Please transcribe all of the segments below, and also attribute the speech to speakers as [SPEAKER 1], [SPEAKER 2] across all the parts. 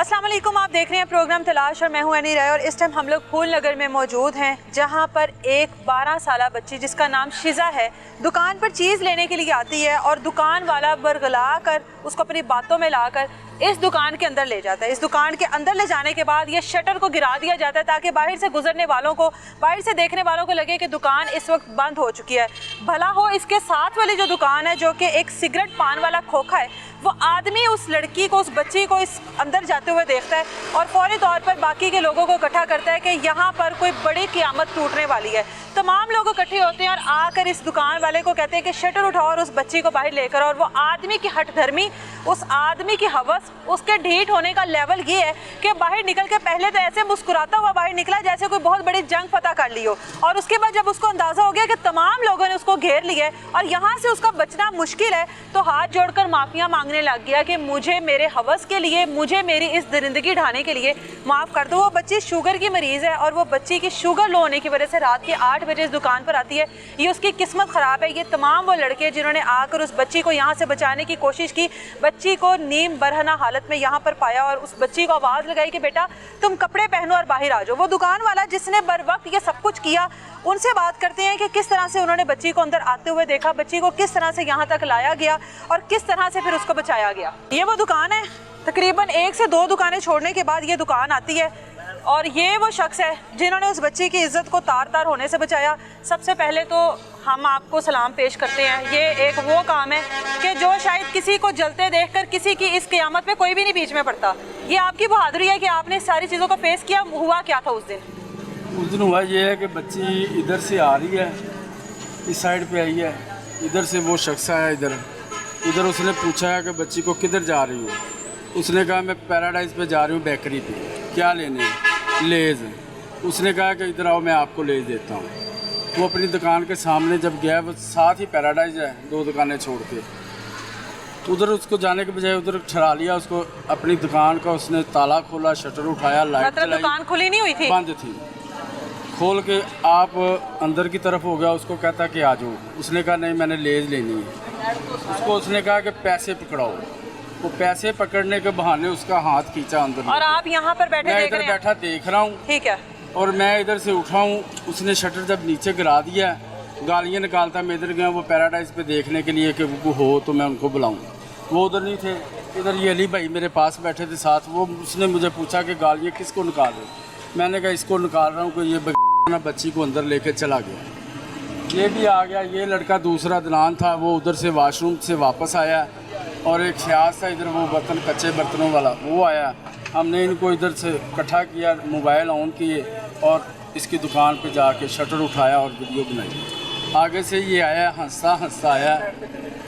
[SPEAKER 1] अस्सलाम वालेकुम, आप देख रहे हैं प्रोग्राम तलाश और मैं हूं एनी राय। और इस टाइम हम लोग फूल नगर में मौजूद हैं, जहां पर एक 12 साल बच्ची जिसका नाम शिजा है दुकान पर चीज़ लेने के लिए आती है और दुकान वाला बरगला कर उसको अपनी बातों में लाकर इस दुकान के अंदर ले जाता है। इस दुकान के अंदर ले जाने के बाद ये शटर को गिरा दिया जाता है ताकि बाहर से गुजरने वालों को, बाहर से देखने वालों को लगे कि दुकान इस वक्त बंद हो चुकी है। भला हो इसके साथ वाली जो दुकान है, जो कि एक सिगरेट पान वाला खोखा है, वो आदमी उस लड़की को, उस बच्ची को इस अंदर जाते हुए देखता है और फौरी तौर पर बाकी के लोगों को इकट्ठा करता है कि यहाँ पर कोई बड़ी क़यामत टूटने वाली है। तमाम लोग इकट्ठे होते हैं और आकर इस दुकान वाले को कहते हैं कि शटर उठाओ और उस बच्ची को बाहर लेकर। और वो आदमी की हठधर्मी, उस आदमी की हवस, उसके ढीठ होने का लेवल ये है कि बाहर निकल के पहले तो ऐसे मुस्कुराता हुआ बाहर निकला जैसे कोई बहुत बड़ी जंग फतह कर ली हो, और उसके बाद जब उसको अंदाज़ा हो गया कि तमाम लोगों ने उसको घेर लिया है और यहाँ से उसका बचना मुश्किल है, तो हाथ जोड़कर माफिया मांगने लग गया कि मुझे मेरे हवस के लिए, मुझे मेरी इस दरिंदगी ढाने के लिए माफ़ कर दो। वो बच्ची शुगर की मरीज़ है और वो बच्ची की शुगर लो होने की वजह से रात के 8 बजे इस दुकान पर आती है। ये उसकी किस्मत ख़राब है। ये तमाम वो लड़के जिन्होंने आकर उस बच्ची को यहाँ से बचाने की कोशिश की, बच्ची को नीम बरहना हालत में यहाँ पर पाया और उस बच्ची को आवाज़ लगाई कि बेटा तुम कपड़े पहनो और बाहर आ जाओ। वो दुकान वाला जिसने बर वक्त ये सब कुछ किया, उनसे बात करते हैं कि किस तरह से उन्होंने बच्ची को अंदर आते हुए देखा, बच्ची को किस तरह से यहाँ तक लाया गया और किस तरह से फिर उसको बचाया गया। ये वो दुकान है, तकरीबन 1 से 2 दुकानें छोड़ने के बाद ये दुकान आती है और ये वो शख्स है जिन्होंने उस बच्ची की इज्जत को तार तार होने से बचाया। सबसे पहले तो हम आपको सलाम पेश करते हैं। ये एक वो काम है कि जो शायद किसी को जलते देखकर किसी की इस क़यामत में कोई भी नहीं बीच में पड़ता। ये आपकी बहादुरी है कि आपने सारी चीज़ों को फेस किया। हुआ क्या था उस दिन?
[SPEAKER 2] उस दिन हुआ ये है कि बच्ची इधर से आ रही है, इस साइड पे आई है, इधर से वो शख्स आया इधर उसने पूछा है कि बच्ची को किधर जा रही हो। उसने कहा मैं पैराडाइज पे जा रही हूँ, बेकरी पे। क्या लेने? लेज़। उसने कहा कि इधर आओ मैं आपको लेज़ देता हूँ। वो अपनी दुकान के सामने जब गया, वो साथ ही पैराडाइज है, 2 दुकानें छोड़ के, उधर उसको जाने के बजाय उधर ठहरा लिया उसको। अपनी दुकान का उसने ताला खोला, शटर उठाया, लाइट
[SPEAKER 1] मतलब दुकान खुली नहीं हुई थी?
[SPEAKER 2] बंद थी। खोल के आप अंदर की तरफ हो गया, उसको कहता कि आ जाओ। उसने कहा नहीं मैंने लेज़ लेनी है। उसने कहा कि पैसे पकड़ाओ। वो पैसे पकड़ने के बहाने उसका हाथ खींचा अंदर।
[SPEAKER 1] और आप यहाँ पर बैठे
[SPEAKER 2] मैं
[SPEAKER 1] देख
[SPEAKER 2] इधर
[SPEAKER 1] रहे हैं?
[SPEAKER 2] बैठा देख रहा हूँ।
[SPEAKER 1] ठीक है।
[SPEAKER 2] और मैं इधर से उठा हूँ, उसने शटर जब नीचे गिरा दिया, गालियाँ निकालता, मैं इधर गया वो पैराडाइज पे देखने के लिए कि वो हो तो मैं उनको बुलाऊँ। वो उधर नहीं थे। इधर ये अली भाई मेरे पास बैठे थे साथ। वो उसने मुझे पूछा कि गालियाँ किसको निकाल रहे? मैंने कहा इसको निकाल रहा हूँ कि ये बच्ची को अंदर लेके चला गया। ये भी आ गया। ये लड़का दूसरा दलान था, वो उधर से वाशरूम से वापस आया और एक फ्याज था इधर, वो बर्तन, कच्चे बर्तनों वाला, वो आया। हमने इनको इधर से इकट्ठा किया, मोबाइल ऑन किए और इसकी दुकान पे जाके शटर उठाया और वीडियो बनाई। आगे से ये आया, हंसता हंसता आया,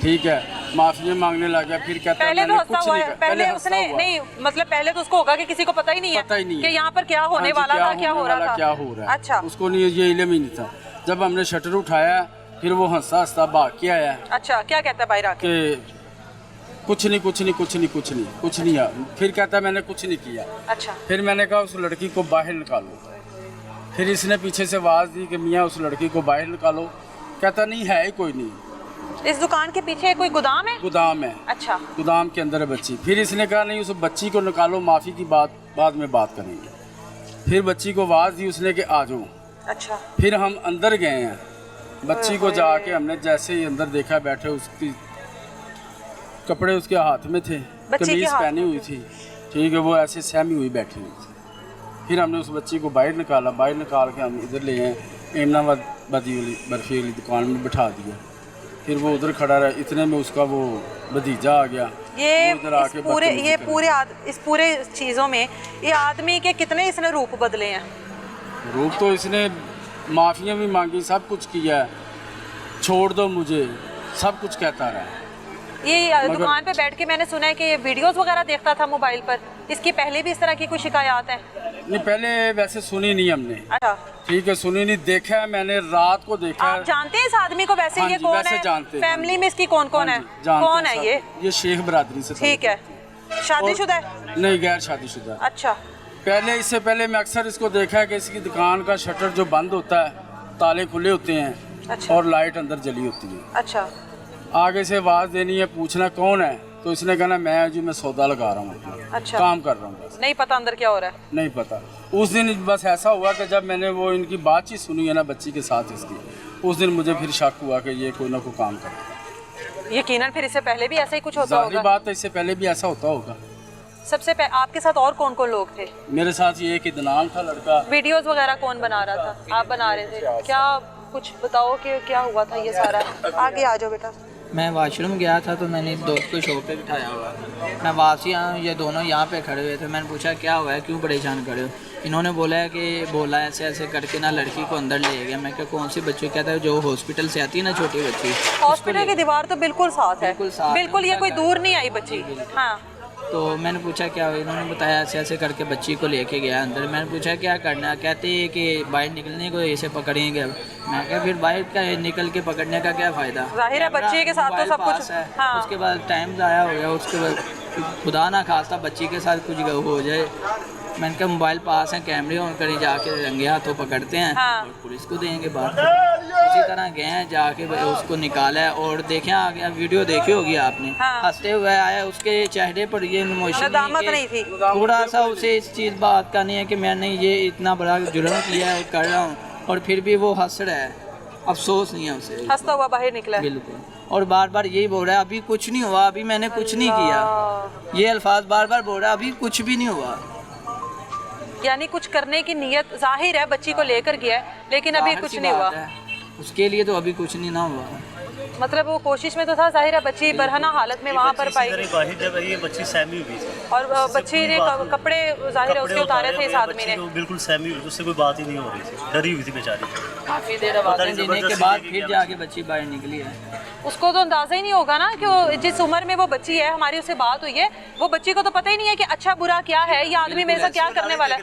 [SPEAKER 2] ठीक है, माफी मांगने लगा। फिर कहता
[SPEAKER 1] पहले तो हंसता हुआ है, पहले उसने
[SPEAKER 2] हुआ।
[SPEAKER 1] नहीं, मतलब पहले तो उसको होगा कि किसी को पता ही नहीं है कि यहाँ पर क्या होने वाला था, क्या हो रहा था। अच्छा,
[SPEAKER 2] उसको नहीं, ये इल्म ही नहीं था। जब हमने शटर उठाया फिर वो हंसता हंसता भाग के आया।
[SPEAKER 1] अच्छा, क्या कहता है बाहर आके?
[SPEAKER 2] कुछ नहीं है। फिर कहता मैंने कुछ नहीं किया।
[SPEAKER 1] अच्छा।
[SPEAKER 2] फिर मैंने कहा उस लड़की को बाहर निकालो। फिर इसने पीछे से आवाज़ दी कि मियाँ उस लड़की को बाहर निकालो। कहता नहीं है ही कोई नहीं।
[SPEAKER 1] इस दुकान के पीछे कोई गोदाम है?
[SPEAKER 2] गोदाम है।
[SPEAKER 1] अच्छा।
[SPEAKER 2] गोदाम के अंदर है बच्ची। फिर इसने कहा नहीं, उस बच्ची को निकालो, माफ़ी की बात बाद में बात करेंगे। फिर बच्ची को आवाज़ दी उसने कि आ जाओ।
[SPEAKER 1] अच्छा।
[SPEAKER 2] फिर हम अंदर गए हैं। बच्ची को जाके हमने जैसे ही अंदर देखा, बैठे, उसकी कपड़े उसके हाथ में थे, कमीज पहनी हुई थी, ठीक है, वो ऐसे सहमी हुई बैठी हुई थी। फिर हमने उस बच्ची को बाहर निकाला। बाहर निकाल के हम इधर ले आए, एमनाबाद बदी वाली बर्फ़ी वाली दुकान में बिठा दिया। फिर वो उधर खड़ा रहा। इतने में उसका वो भतीजा आ गया।
[SPEAKER 1] इस पूरे चीज़ों में ये आदमी के कितने इसने रूप बदले हैं?
[SPEAKER 2] रूप तो इसने माफ़ियाँ भी मांगी, सब कुछ किया है, छोड़ दो मुझे, सब कुछ कहता रहा।
[SPEAKER 1] ये दुकान पे बैठ के मैंने सुना है कि ये वीडियोस वगैरह देखता था मोबाइल पर। इसकी पहले भी इस तरह की कोई शिकायत है?
[SPEAKER 2] नहीं, पहले वैसे सुनी नहीं हमने।
[SPEAKER 1] अच्छा,
[SPEAKER 2] ठीक है, सुनी नहीं, देखा है मैंने, रात को देखा है।
[SPEAKER 1] आप जानते हैं इस आदमी को वैसे? ये कौन है?
[SPEAKER 2] जानते हैं।
[SPEAKER 1] फैमिली में इसकी कौन कौन है? कौन है ये?
[SPEAKER 2] शेख बरादरी से।
[SPEAKER 1] ठीक है। शादीशुदा है?
[SPEAKER 2] नहीं, गैर शादीशुदा।
[SPEAKER 1] अच्छा।
[SPEAKER 2] पहले, इससे पहले मैं अक्सर इसको देखा है कि इसकी दुकान का शटर जो बंद होता है, ताले खुले होते हैं।
[SPEAKER 1] अच्छा।
[SPEAKER 2] और लाइट अंदर जली होती है।
[SPEAKER 1] अच्छा।
[SPEAKER 2] आगे से आवाज़ देनी है, पूछना कौन है, तो इसने कहना मैं सौदा लगा रहा हूँ,
[SPEAKER 1] अच्छा।
[SPEAKER 2] काम कर रहा हूँ, बस
[SPEAKER 1] नहीं पता अंदर क्या हो रहा है।
[SPEAKER 2] नहीं पता। उस दिन बस ऐसा हुआ कि जब मैंने वो इनकी बातचीत सुनी है ना बच्ची के साथ इसकी, उस दिन मुझे फिर शक हुआ कि ये कोई ना कोई काम करे।
[SPEAKER 1] यकीनन फिर इससे पहले भी ऐसा ही कुछ होता
[SPEAKER 2] जाहिर
[SPEAKER 1] होगा।
[SPEAKER 2] बात है, इससे पहले भी ऐसा होता होगा।
[SPEAKER 1] आपके साथ और कौन कौन लोग थे?
[SPEAKER 2] मेरे साथ ये एक इदनान था लड़का।
[SPEAKER 1] वीडियोस वगैरह कौन बना रहा था? आप बना रहे थे क्या? कुछ बताओ कि क्या हुआ था ये सारा। आगे आ जाओ बेटा।
[SPEAKER 3] मैं वॉशरूम गया था तो मैंने दोस्त को शॉप पे बिठाया हुआ था। मैं वापसी आया, ये दोनों यहाँ पे खड़े हुए थे। मैंने पूछा क्या हुआ है, क्यों परेशान खड़े हो? इन्होंने बोला है कि ऐसे ऐसे करके ना लड़की को अंदर ले गया। मैं क्या कौन सी बच्ची? कहता है जो हॉस्पिटल से आती है ना छोटी बच्ची।
[SPEAKER 1] हॉस्पिटल की दीवार तो बिल्कुल साथ है,
[SPEAKER 3] बिल्कुल
[SPEAKER 1] बिल्कुल ये कोई दूर नहीं आई बच्ची। हाँ,
[SPEAKER 3] तो मैंने पूछा क्या हुआ? इन्होंने बताया ऐसे ऐसे करके बच्ची को लेके गया अंदर। मैंने पूछा क्या करना है? कहते हैं कि बाहर निकलने को ऐसे पकड़ेंगे। मैं क्या फिर बाहर का निकल के पकड़ने का क्या फ़ायदा?
[SPEAKER 1] जाहिर है बच्चे के साथ तो सब कुछ
[SPEAKER 3] है।
[SPEAKER 1] हाँ।
[SPEAKER 3] उसके बाद टाइम ज़ाया हो गया। उसके बाद खुदा ना खास्ता बच्ची के साथ कुछ हो जाए। मैंने कहा मोबाइल पास है, कैमरे ऑन करें, जाके रंगे हाथों पकड़ते हैं और पुलिस को देंगे बात। इसी तरह गए हैं, जाके उसको निकाला है और देखें आ गया। वीडियो देखी होगी आपने। हंसते हुए आया, उसके चेहरे पर ये इमोशन
[SPEAKER 1] नहीं थी।
[SPEAKER 3] थोड़ा सा उसे इस चीज़ बात का नहीं है कि मैंने ये इतना बड़ा जुर्म किया है और कर रहा हूँ, और फिर भी वो हंस रहा है। अफसोस नहीं है उसे,
[SPEAKER 1] हंसता हुआ बाहर निकला।
[SPEAKER 3] बिल्कुल। और बार बार यही बोल रहा है अभी कुछ नहीं हुआ, अभी मैंने कुछ नहीं किया। ये अल्फाज बार बार बोल रहा है, अभी कुछ भी नहीं हुआ।
[SPEAKER 1] यानी कुछ करने की नीयत जाहिर है, बच्ची को लेकर गया है, लेकिन अभी कुछ नहीं हुआ
[SPEAKER 3] उसके लिए। तो अभी कुछ नहीं ना हुआ।
[SPEAKER 1] मतलब वो कोशिश में तो था, जाहिर है बच्ची बरहना हालत में वहाँ पर पाई गई।
[SPEAKER 4] ये बच्ची सहमी हुई थी
[SPEAKER 1] और बच्ची ने कपड़े जाहिर है उसके उतारे थे इस आदमी ने।
[SPEAKER 4] बिल्कुल सहमी हुई, उससे कोई बात ही नहीं हो रही थी, डरी हुई थी बेचारी।
[SPEAKER 3] काफ़ी देर आवाज़ें देने के बाद फिर जाके बच्ची बाहर निकली है।
[SPEAKER 1] उसको तो अंदाजा ही नहीं होगा ना कि वो जिस उम्र में वो बच्ची है, हमारी उससे बात हुई है, वो बच्ची को तो पता ही नहीं है कि अच्छा बुरा क्या है, ये आदमी मेरे साथ क्या करने वाला है।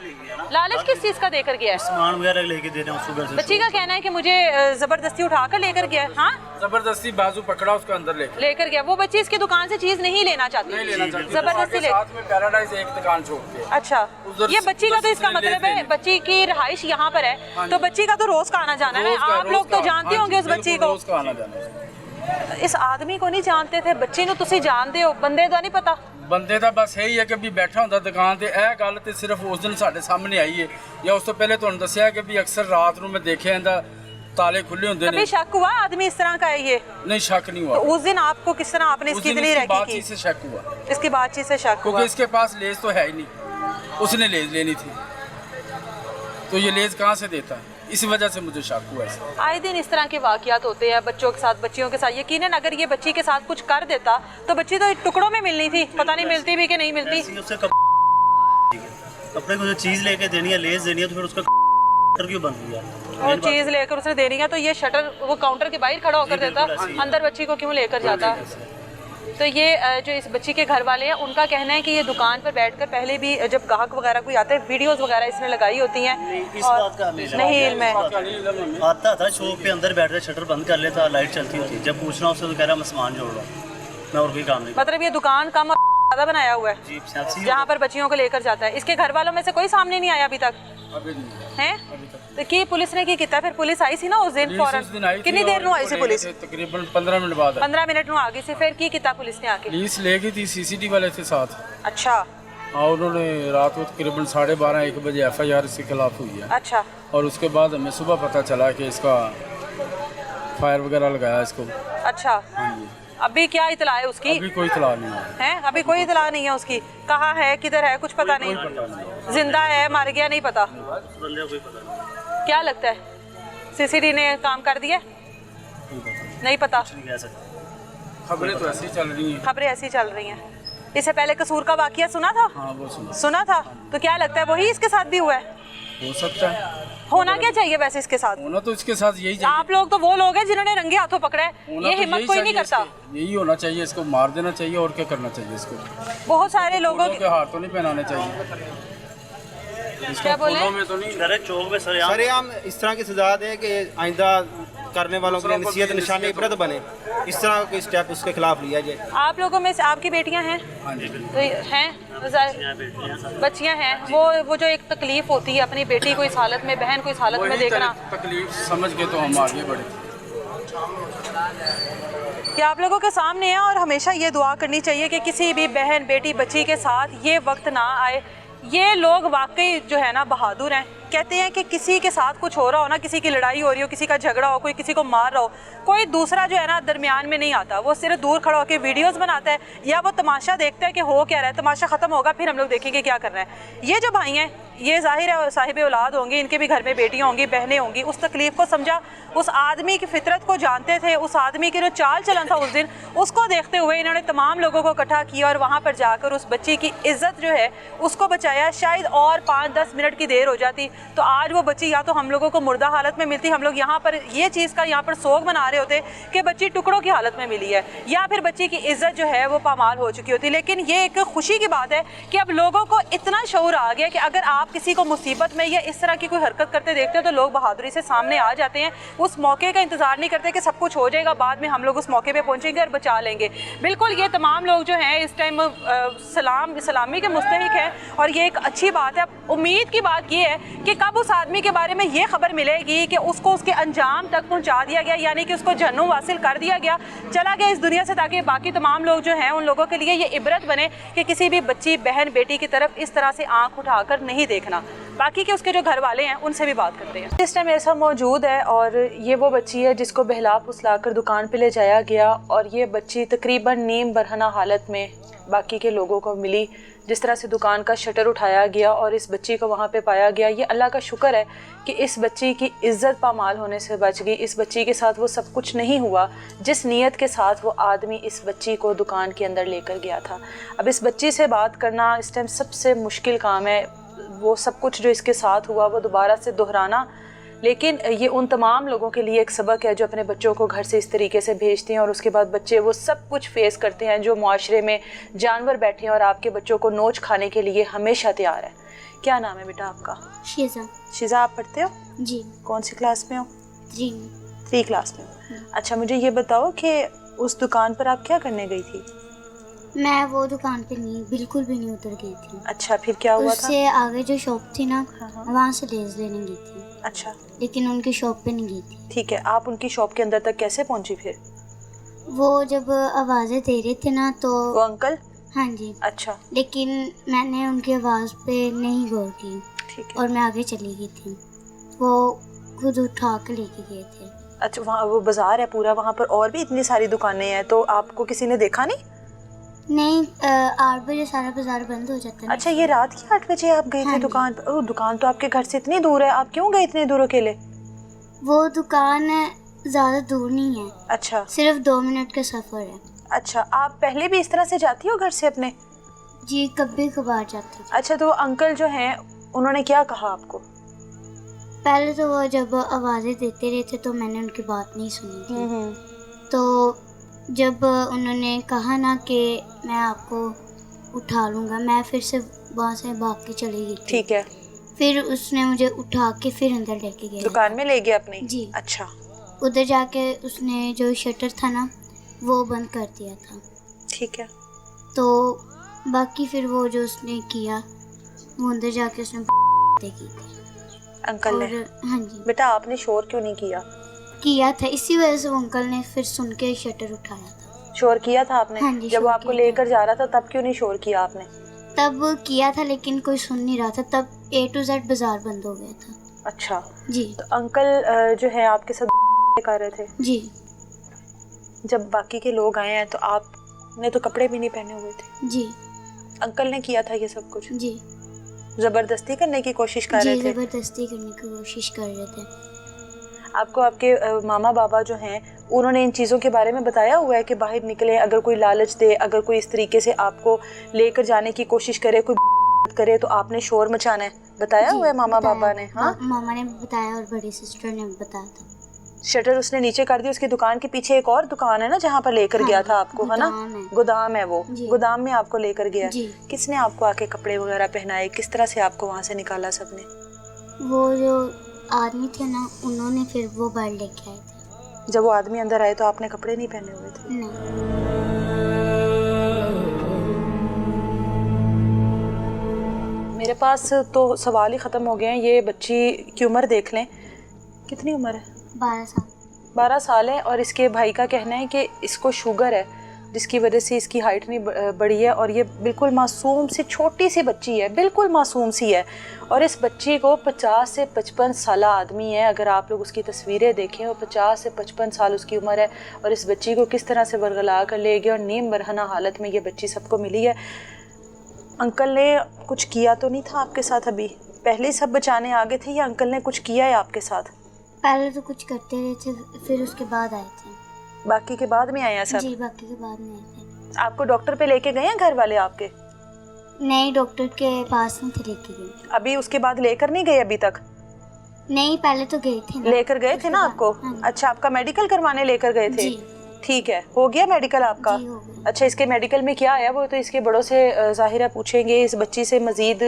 [SPEAKER 1] लालच किस चीज़ का देकर गया है?
[SPEAKER 4] सामान वगैरह लेके दे रहे हैं सुबह से।
[SPEAKER 1] बच्ची का कहना है कि मुझे जबरदस्ती उठाकर लेकर गया। हाँ,
[SPEAKER 2] जबरदस्ती बाजू पकड़ा, उसको अंदर
[SPEAKER 1] लेकर गया। वो बच्ची इसकी दुकान से चीज नहीं लेना चाहती, जबरदस्ती ले।
[SPEAKER 2] साथ में पैराडाइज एक दुकान छोड़ के।
[SPEAKER 1] अच्छा, ये बच्ची का तो इसका मतलब है बच्ची की रहाइश यहाँ पर है, तो बच्ची का तो रोज का आना जाना है। आप लोग तो जानते होंगे उस बच्ची को। इस आदमी को नहीं जानते थे, बच्ची को तुसी जानते हो, बंदे का नहीं पता।
[SPEAKER 2] ਬੰਦੇ ਦਾ ਬਸ ਇਹੀ ਹੈ ਕਿ ਵੀ ਬੈਠਾ ਹੁੰਦਾ ਦੁਕਾਨ ਤੇ। ਇਹ ਗੱਲ ਤੇ ਸਿਰਫ ਉਸ ਦਿਨ ਸਾਡੇ ਸਾਹਮਣੇ ਆਈ ਹੈ, ਜਾਂ ਉਸ ਤੋਂ ਪਹਿਲੇ ਤੁਹਾਨੂੰ ਦੱਸਿਆ ਕਿ ਵੀ ਅਕਸਰ ਰਾਤ ਨੂੰ ਮੈਂ ਦੇਖਿਆ ਇਹਦਾ ताले खुले होते हैं।
[SPEAKER 1] कभी शक हुआ आदमी इस तरह का है ये?
[SPEAKER 2] नहीं, शक नहीं हुआ।
[SPEAKER 1] तो उस दिन आपको किस तरह आपने इसकी इतनी रैकी की?
[SPEAKER 2] बातचीत से शक हुआ।
[SPEAKER 1] इसकी बातचीत से शक हुआ
[SPEAKER 2] क्योंकि इसके पास लेज तो है ही नहीं, उसने लेज लेनी थी, तो ये लेज कहाँ से देता है? इस वजह से मुझे शक हुआ।
[SPEAKER 1] आए दिन इस तरह के वाकयात होते हैं बच्चों के साथ, बच्चियों के साथ। यकीनन अगर ये बच्ची के साथ कुछ कर देता तो बच्ची तो टुकड़ों में मिलनी थी, पता नहीं मिलती भी कि नहीं मिलती।
[SPEAKER 4] कपड़े को जो चीज लेके देनी है, लेज देनी है, तो फिर उसका क्यों बंद हुआ?
[SPEAKER 1] और चीज लेकर उसने देनी है तो ये शटर वो काउंटर के बाहर खड़ा होकर देता, अंदर बच्ची को क्यों लेकर जाता? तो ये जो इस बच्ची के घर वाले हैं उनका कहना है कि ये दुकान पर बैठकर पहले भी जब ग्राहक वगैरह कोई आते हैं, वीडियोस वगैरह इसने लगाई होती हैं।
[SPEAKER 4] इस बात का
[SPEAKER 1] नहीं इल्म है।
[SPEAKER 4] आता था शॉप पे अंदर बैठ कर शटर बंद कर लेता, लाइट चलती होती, जब पूछना उससे तो कह रहा मैं सामान जोड़ रहा हूँ, मैं और कोई काम नहीं।
[SPEAKER 1] मतलब ये दुकान कम ज़्यादा बनाया हुआ है जहाँ पर बच्चियों को लेकर जाता है। इसके घर वालों में से कोई सामने नहीं आया अभी तक है? तो की पुलिस ने की किया? फिर पुलिस आई सी ना उस दिन फौरन? कितनी देर में आई सी पुलिस?
[SPEAKER 2] तकरीबन 15 मिनट बाद।
[SPEAKER 1] 15 मिनट में आ गई सी। फिर की किया पुलिस ने आके?
[SPEAKER 2] पुलिस ले गई थी, सीसीटीवी वाले थे साथ।
[SPEAKER 1] अच्छा।
[SPEAKER 2] हाँ, उन्होंने रात को तकरीबन 12:30-1 बजे FIR इसके खिलाफ हुई है।
[SPEAKER 1] अच्छा।
[SPEAKER 2] और उसके बाद हमें सुबह पता चला कि इसका फायर वगैरह लगाया इसको।
[SPEAKER 1] अच्छा।
[SPEAKER 2] हाँ जी।
[SPEAKER 1] अभी क्या इतला है उसकी?
[SPEAKER 2] अभी कोई इतला नहीं है।
[SPEAKER 1] अभी कोई इतला नहीं है उसकी? कहाँ है, किधर है, कुछ पता नहीं? जिंदा है, मर गया, नहीं पता। क्या लगता है CCTV ने काम कर दिया? नहीं पता।
[SPEAKER 2] खबरें तो ऐसी चल रही हैं।
[SPEAKER 1] खबरें ऐसी चल रही हैं। इससे पहले कसूर का वाकया सुना था?
[SPEAKER 2] हाँ, वो
[SPEAKER 1] सुना था। तो क्या लगता है वही इसके साथ भी हुआ है?
[SPEAKER 2] हो सकता है।
[SPEAKER 1] होना क्या चाहिए वैसे इसके साथ?
[SPEAKER 2] होना तो इसके साथ यही चाहिए।
[SPEAKER 1] आप लोग तो वो लोग हैं जिन्होंने रंगे हाथों पकड़ा है, ये हिम्मत कोई नहीं करता।
[SPEAKER 2] यही होना चाहिए, इसको मार देना चाहिए। और क्या करना चाहिए इसको?
[SPEAKER 1] बहुत सारे लोगों
[SPEAKER 2] के हाथ तो नहीं पहनाने चाहिए।
[SPEAKER 1] क्या बोले?
[SPEAKER 2] में तो नहीं,
[SPEAKER 4] चौक में
[SPEAKER 5] सरेआम इस तरह की सजा दें कि आइंदा करने वालों के लिए नसीहत निशानी इबरत बने। इस तरह कोई स्टेप उसके खिलाफ लिया जाए।
[SPEAKER 1] आप लोगों में से आपकी बेटियां हैं?
[SPEAKER 2] हाँ जी,
[SPEAKER 1] तो हैं बच्चियां हैं। वो जो एक तकलीफ होती है अपनी बेटी को इस हालत में, बहन को इस हालत में देखना,
[SPEAKER 2] तकलीफ समझ के तो हम आगे बढ़े।
[SPEAKER 1] ये आप लोगों के सामने है और हमेशा ये दुआ करनी चाहिए कि किसी भी बहन बेटी बच्ची के साथ ये वक्त ना आए। ये लोग वाकई जो है ना बहादुर हैं। कहते हैं कि किसी के साथ कुछ हो रहा हो ना, किसी की लड़ाई हो रही हो, किसी का झगड़ा हो, कोई किसी को मार रहा हो, कोई दूसरा जो है ना दरमियान में नहीं आता। वो सिर्फ दूर खड़ा होकर वीडियोस बनाता है या वो तमाशा देखता है कि हो क्या रहा है, तमाशा ख़त्म होगा फिर हम लोग देखेंगे क्या करना है। ये जो भाई हैं ये ज़ाहिर है साहिब औलाद होंगे, इनके भी घर में बेटियाँ होंगी, बहनें होंगी। उस तकलीफ़ को समझा, उस आदमी की फितरत को जानते थे, उस आदमी की जो चाल चलन था उस दिन, उसको देखते हुए इन्होंने तमाम लोगों को इकट्ठा किया और वहाँ पर जाकर उस बच्ची की इज़्ज़त जो है उसको बचाया। शायद और 5-10 मिनट की देर हो जाती तो आज वो बच्ची या तो हम लोगों को मुर्दा हालत में मिलती, हम लोग यहाँ पर ये चीज़ का यहाँ पर सोग मना रहे होते कि बच्ची टुकड़ों की हालत में मिली है, या फिर बच्ची की इज़्ज़त जो है वो पामाल हो चुकी होती। लेकिन ये एक खुशी की बात है कि अब लोगों को इतना शऊर आ गया कि अगर आप किसी को मुसीबत में या इस तरह की कोई हरकत करते देखते हो तो लोग बहादुरी से सामने आ जाते हैं। उस मौके का इंतज़ार नहीं करते कि सब कुछ हो जाएगा, बाद में हम लोग उस मौके पे पहुंचेंगे और बचा लेंगे। बिल्कुल ये तमाम लोग जो हैं इस टाइम सलामी के मुस्तहिक हैं और ये एक अच्छी बात है। उम्मीद की बात ये है कि कब उस आदमी के बारे में ये खबर मिलेगी कि उसको उसके अंजाम तक पहुँचा दिया गया, यानी कि उसको जहन्नुम हासिल कर दिया गया, चला गया इस दुनिया से, ताकि बाकी तमाम लोग जो हैं उन लोगों के लिए ये इबरत बने कि किसी भी बच्ची बहन बेटी की तरफ इस तरह से आँख उठाकर नहीं देखना। बाकी के उसके जो घर वाले हैं उनसे भी बात करते हैं। इस टाइम ऐसा मौजूद है और ये वो बच्ची है जिसको बहला फुसला कर दुकान पे ले जाया गया और ये बच्ची तकरीबन नीम बरहना हालत में बाकी के लोगों को मिली। जिस तरह से दुकान का शटर उठाया गया और इस बच्ची को वहाँ पे पाया गया, ये अल्लाह का शुक्र है कि इस बच्ची की इज़्ज़त पामाल होने से बच गई। इस बच्ची के साथ वो सब कुछ नहीं हुआ जिस नीयत के साथ वो आदमी इस बच्ची को दुकान के अंदर लेकर गया था। अब इस बच्ची से बात करना इस टाइम सबसे मुश्किल काम है। वो सब कुछ जो इसके साथ हुआ वो दोबारा से दोहराना, लेकिन ये उन तमाम लोगों के लिए एक सबक है जो अपने बच्चों को घर से इस तरीके से भेजते हैं और उसके बाद बच्चे वो सब कुछ फेस करते हैं जो मुआशरे में जानवर बैठे हैं और आपके बच्चों को नोच खाने के लिए हमेशा तैयार है। क्या नाम है बेटा आपका?
[SPEAKER 6] शीज़ा।
[SPEAKER 1] शीज़ा, आप पढ़ते हो?
[SPEAKER 6] जी।
[SPEAKER 1] कौन सी क्लास में हो?
[SPEAKER 6] 3
[SPEAKER 1] क्लास में हो। अच्छा, मुझे ये बताओ कि उस दुकान पर आप क्या करने गई थी?
[SPEAKER 6] मैं वो दुकान पे नहीं, बिल्कुल भी नहीं उतर गई थी।
[SPEAKER 1] अच्छा, फिर क्या हुआ था?
[SPEAKER 6] उससे आगे जो शॉप थी ना, वहाँ से लेज़ लेने गई थी।
[SPEAKER 1] अच्छा,
[SPEAKER 6] लेकिन उनकी शॉप पे नहीं गई थी।
[SPEAKER 1] ठीक है, आप उनकी शॉप के अंदर तक कैसे पहुंची फिर?
[SPEAKER 6] वो जब आवाज़ें दे रहे थे ना तो
[SPEAKER 1] वो अंकल?
[SPEAKER 6] हाँ जी।
[SPEAKER 1] अच्छा,
[SPEAKER 6] लेकिन मैंने उनकी आवाज़ पे नहीं गौर की,
[SPEAKER 1] ठीक है।
[SPEAKER 6] और मैं आगे चली गई थी। वो खुद उठा के लेके गए थे।
[SPEAKER 1] अच्छा, वहाँ वो बाज़ार है पूरा, वहाँ पर और भी इतनी सारी दुकानें हैं, तो आपको किसी ने देखा नहीं?
[SPEAKER 6] नहीं, 8 बजे सारा बाजार बंद हो जाता है।
[SPEAKER 1] अच्छा, ये रात के 8 बजे आप गए थे दुकान पर? ओह, दुकान तो आपके घर से इतनी दूर है, आप क्यों गए इतने दूर अकेले?
[SPEAKER 6] वो दुकान ज़्यादा दूर नहीं है।
[SPEAKER 1] अच्छा,
[SPEAKER 6] सिर्फ 2 मिनट का सफ़र है।
[SPEAKER 1] अच्छा, आप पहले भी इस तरह से जाती हो घर से अपने?
[SPEAKER 6] जी, कभी कभार जाती थी।
[SPEAKER 1] अच्छा, तो अंकल जो हैं उन्होंने क्या कहा आपको?
[SPEAKER 6] पहले तो वो जब आवाज़ें देते रहे थे तो मैंने उनकी बात नहीं सुनी थी। तो जब उन्होंने कहा ना कि मैं आपको उठा लूँगा, मैं फिर से वहाँ से भाग के चली गई थी।
[SPEAKER 1] ठीक है।
[SPEAKER 6] फिर उसने मुझे उठा के फिर अंदर लेके गया।
[SPEAKER 1] दुकान में ले गया अपनी?
[SPEAKER 6] जी।
[SPEAKER 1] अच्छा,
[SPEAKER 6] उधर जाके उसने जो शटर था ना वो बंद कर दिया था।
[SPEAKER 1] ठीक है।
[SPEAKER 6] तो बाकी फिर वो जो उसने किया वो अंदर जाके उसने देखी थी
[SPEAKER 1] अंकल ने?
[SPEAKER 6] हाँ जी।
[SPEAKER 1] बेटा, आपने शोर क्यों नहीं
[SPEAKER 6] किया था, इसी वजह से वो अंकल ने फिर सुन के शटर उठाया था।
[SPEAKER 1] शोर किया था आपने?
[SPEAKER 6] हाँ जी,
[SPEAKER 1] जब वो
[SPEAKER 6] शोर
[SPEAKER 1] आपको
[SPEAKER 6] किया
[SPEAKER 1] लेकर जा रहा था तब क्यों नहीं शोर किया आपने?
[SPEAKER 6] तब किया था लेकिन कोई सुन नहीं रहा था, तब A to Z बाजार बंद हो गया था।
[SPEAKER 1] अच्छा
[SPEAKER 6] जी।
[SPEAKER 1] तो अंकल जो है आपके साथ कर रहे थे?
[SPEAKER 6] जी।
[SPEAKER 1] जब बाकी के लोग आए हैं तो आपने तो कपड़े भी नहीं पहने हुए थे?
[SPEAKER 6] जी।
[SPEAKER 1] अंकल ने किया था ये सब कुछ?
[SPEAKER 6] जी।
[SPEAKER 1] जबरदस्ती करने की कोशिश कर रहे थे?
[SPEAKER 6] जबरदस्ती करने की कोशिश कर रहे थे।
[SPEAKER 1] आपको आपके मामा बाबा जो हैं उन्होंने इन चीज़ों के बारे में बताया हुआ है कि बाहर निकले, अगर कोई लालच दे, अगर कोई इस तरीके से आपको लेकर जाने की कोशिश करे, कोई करे तो आपने शोर मचाना है, बताया हुआ है मामा बाबा ने? हाँ,
[SPEAKER 6] मामा ने बताया और बड़ी सिस्टर ने बताया था।
[SPEAKER 1] शटर उसने नीचे कर दिया। उसकी दुकान के पीछे एक और दुकान है ना जहाँ पर लेकर गया था आपको, है ना? गोदाम है वो, गोदाम में आपको लेकर गया। किसने आपको आके कपड़े वगैरह पहनाए, किस तरह से आपको वहाँ से निकाला सबने?
[SPEAKER 6] वो जो आदमी थे ना उन्होंने फिर वो बाहर लेके आए थे।
[SPEAKER 1] जब वो आदमी अंदर आए तो आपने कपड़े नहीं पहने हुए थे?
[SPEAKER 6] नहीं।
[SPEAKER 1] मेरे पास तो सवाल ही ख़त्म हो गए हैं। ये बच्ची की उम्र देख लें, कितनी उम्र है?
[SPEAKER 6] 12 साल।
[SPEAKER 1] 12 साल है और इसके भाई का कहना है कि इसको शुगर है जिसकी वजह से इसकी हाइट नहीं बढ़ी है और ये बिल्कुल मासूम सी छोटी सी बच्ची है, बिल्कुल मासूम सी है। और इस बच्ची को 50 से 55 साल आदमी है, अगर आप लोग उसकी तस्वीरें देखें वो 50 से 55 साल उसकी उम्र है और इस बच्ची को किस तरह से बरगला कर ले गए और नीम बरहना हालत में ये बच्ची सबको मिली है। अंकल ने कुछ किया तो नहीं था आपके साथ अभी? पहले ही सब बचाने आ गए थे या अंकल ने कुछ किया है आपके साथ?
[SPEAKER 6] पहले तो कुछ करते रहे थे, फिर उसके बाद आए थे।
[SPEAKER 1] बाकी के बाद में आए हैं सब?
[SPEAKER 6] जी, बाकी के बाद में आए थे।
[SPEAKER 1] आपको डॉक्टर पे लेके गए हैं घर वाले आपके?
[SPEAKER 6] नहीं, डॉक्टर के पास नहीं थे लेके गए।
[SPEAKER 1] अभी उसके बाद लेकर नहीं गए अभी तक?
[SPEAKER 6] नहीं, पहले तो गए थे ना।
[SPEAKER 1] लेकर गए थे ना आपको?
[SPEAKER 6] हाँ।
[SPEAKER 1] अच्छा, आपका मेडिकल करवाने लेकर गए थे?
[SPEAKER 6] जी।
[SPEAKER 1] ठीक है, हो गया मेडिकल आपका?
[SPEAKER 6] जी, हो गया।
[SPEAKER 1] अच्छा, इसके मेडिकल में क्या आया वो तो इसके बड़ों से ज़ाहिर है पूछेंगे। इस बच्ची से मज़ीद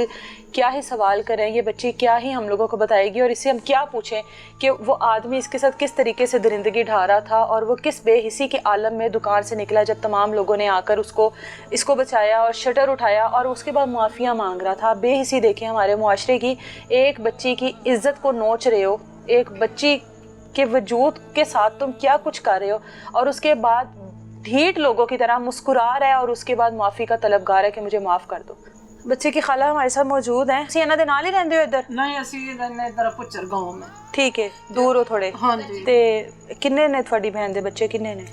[SPEAKER 1] क्या ही सवाल करें, ये बच्ची क्या ही हम लोगों को बताएगी और इससे हम क्या पूछें कि वो आदमी इसके साथ किस तरीके से दरिंदगी ढा रहा था और वो किस बेहिसी के आलम में दुकान से निकला जब तमाम लोगों ने आकर इसको बचाया और शटर उठाया और उसके बाद मुआफ़िया मांग रहा था। बेहिसी देखें हमारे मुआशरे की, एक बच्ची की इज़्ज़त को नोच रहे हो, एक बच्ची के वजूद के साथ तुम क्या कुछ कर रहे हो और उसके बाद ढीठ लोगों की तरह मुस्कुरा रहा है और उसके बाद माफ़ी का तलबगार है कि मुझे माफ़ कर दो। बच्चे की खाला हमारे साथ मौजूद हैं। सी इन्हां दे नाल ही रहंदे हो इधर?
[SPEAKER 7] नहीं, ਅਸੀਂ ਰਹਿੰਦੇ इधर पुचर गांव में।
[SPEAKER 1] ठीक है, दूर हो थोड़े?
[SPEAKER 7] हाँ जी।
[SPEAKER 1] ते किन्ने ने थोड़ी बहन दे बच्चे किन्ने ने?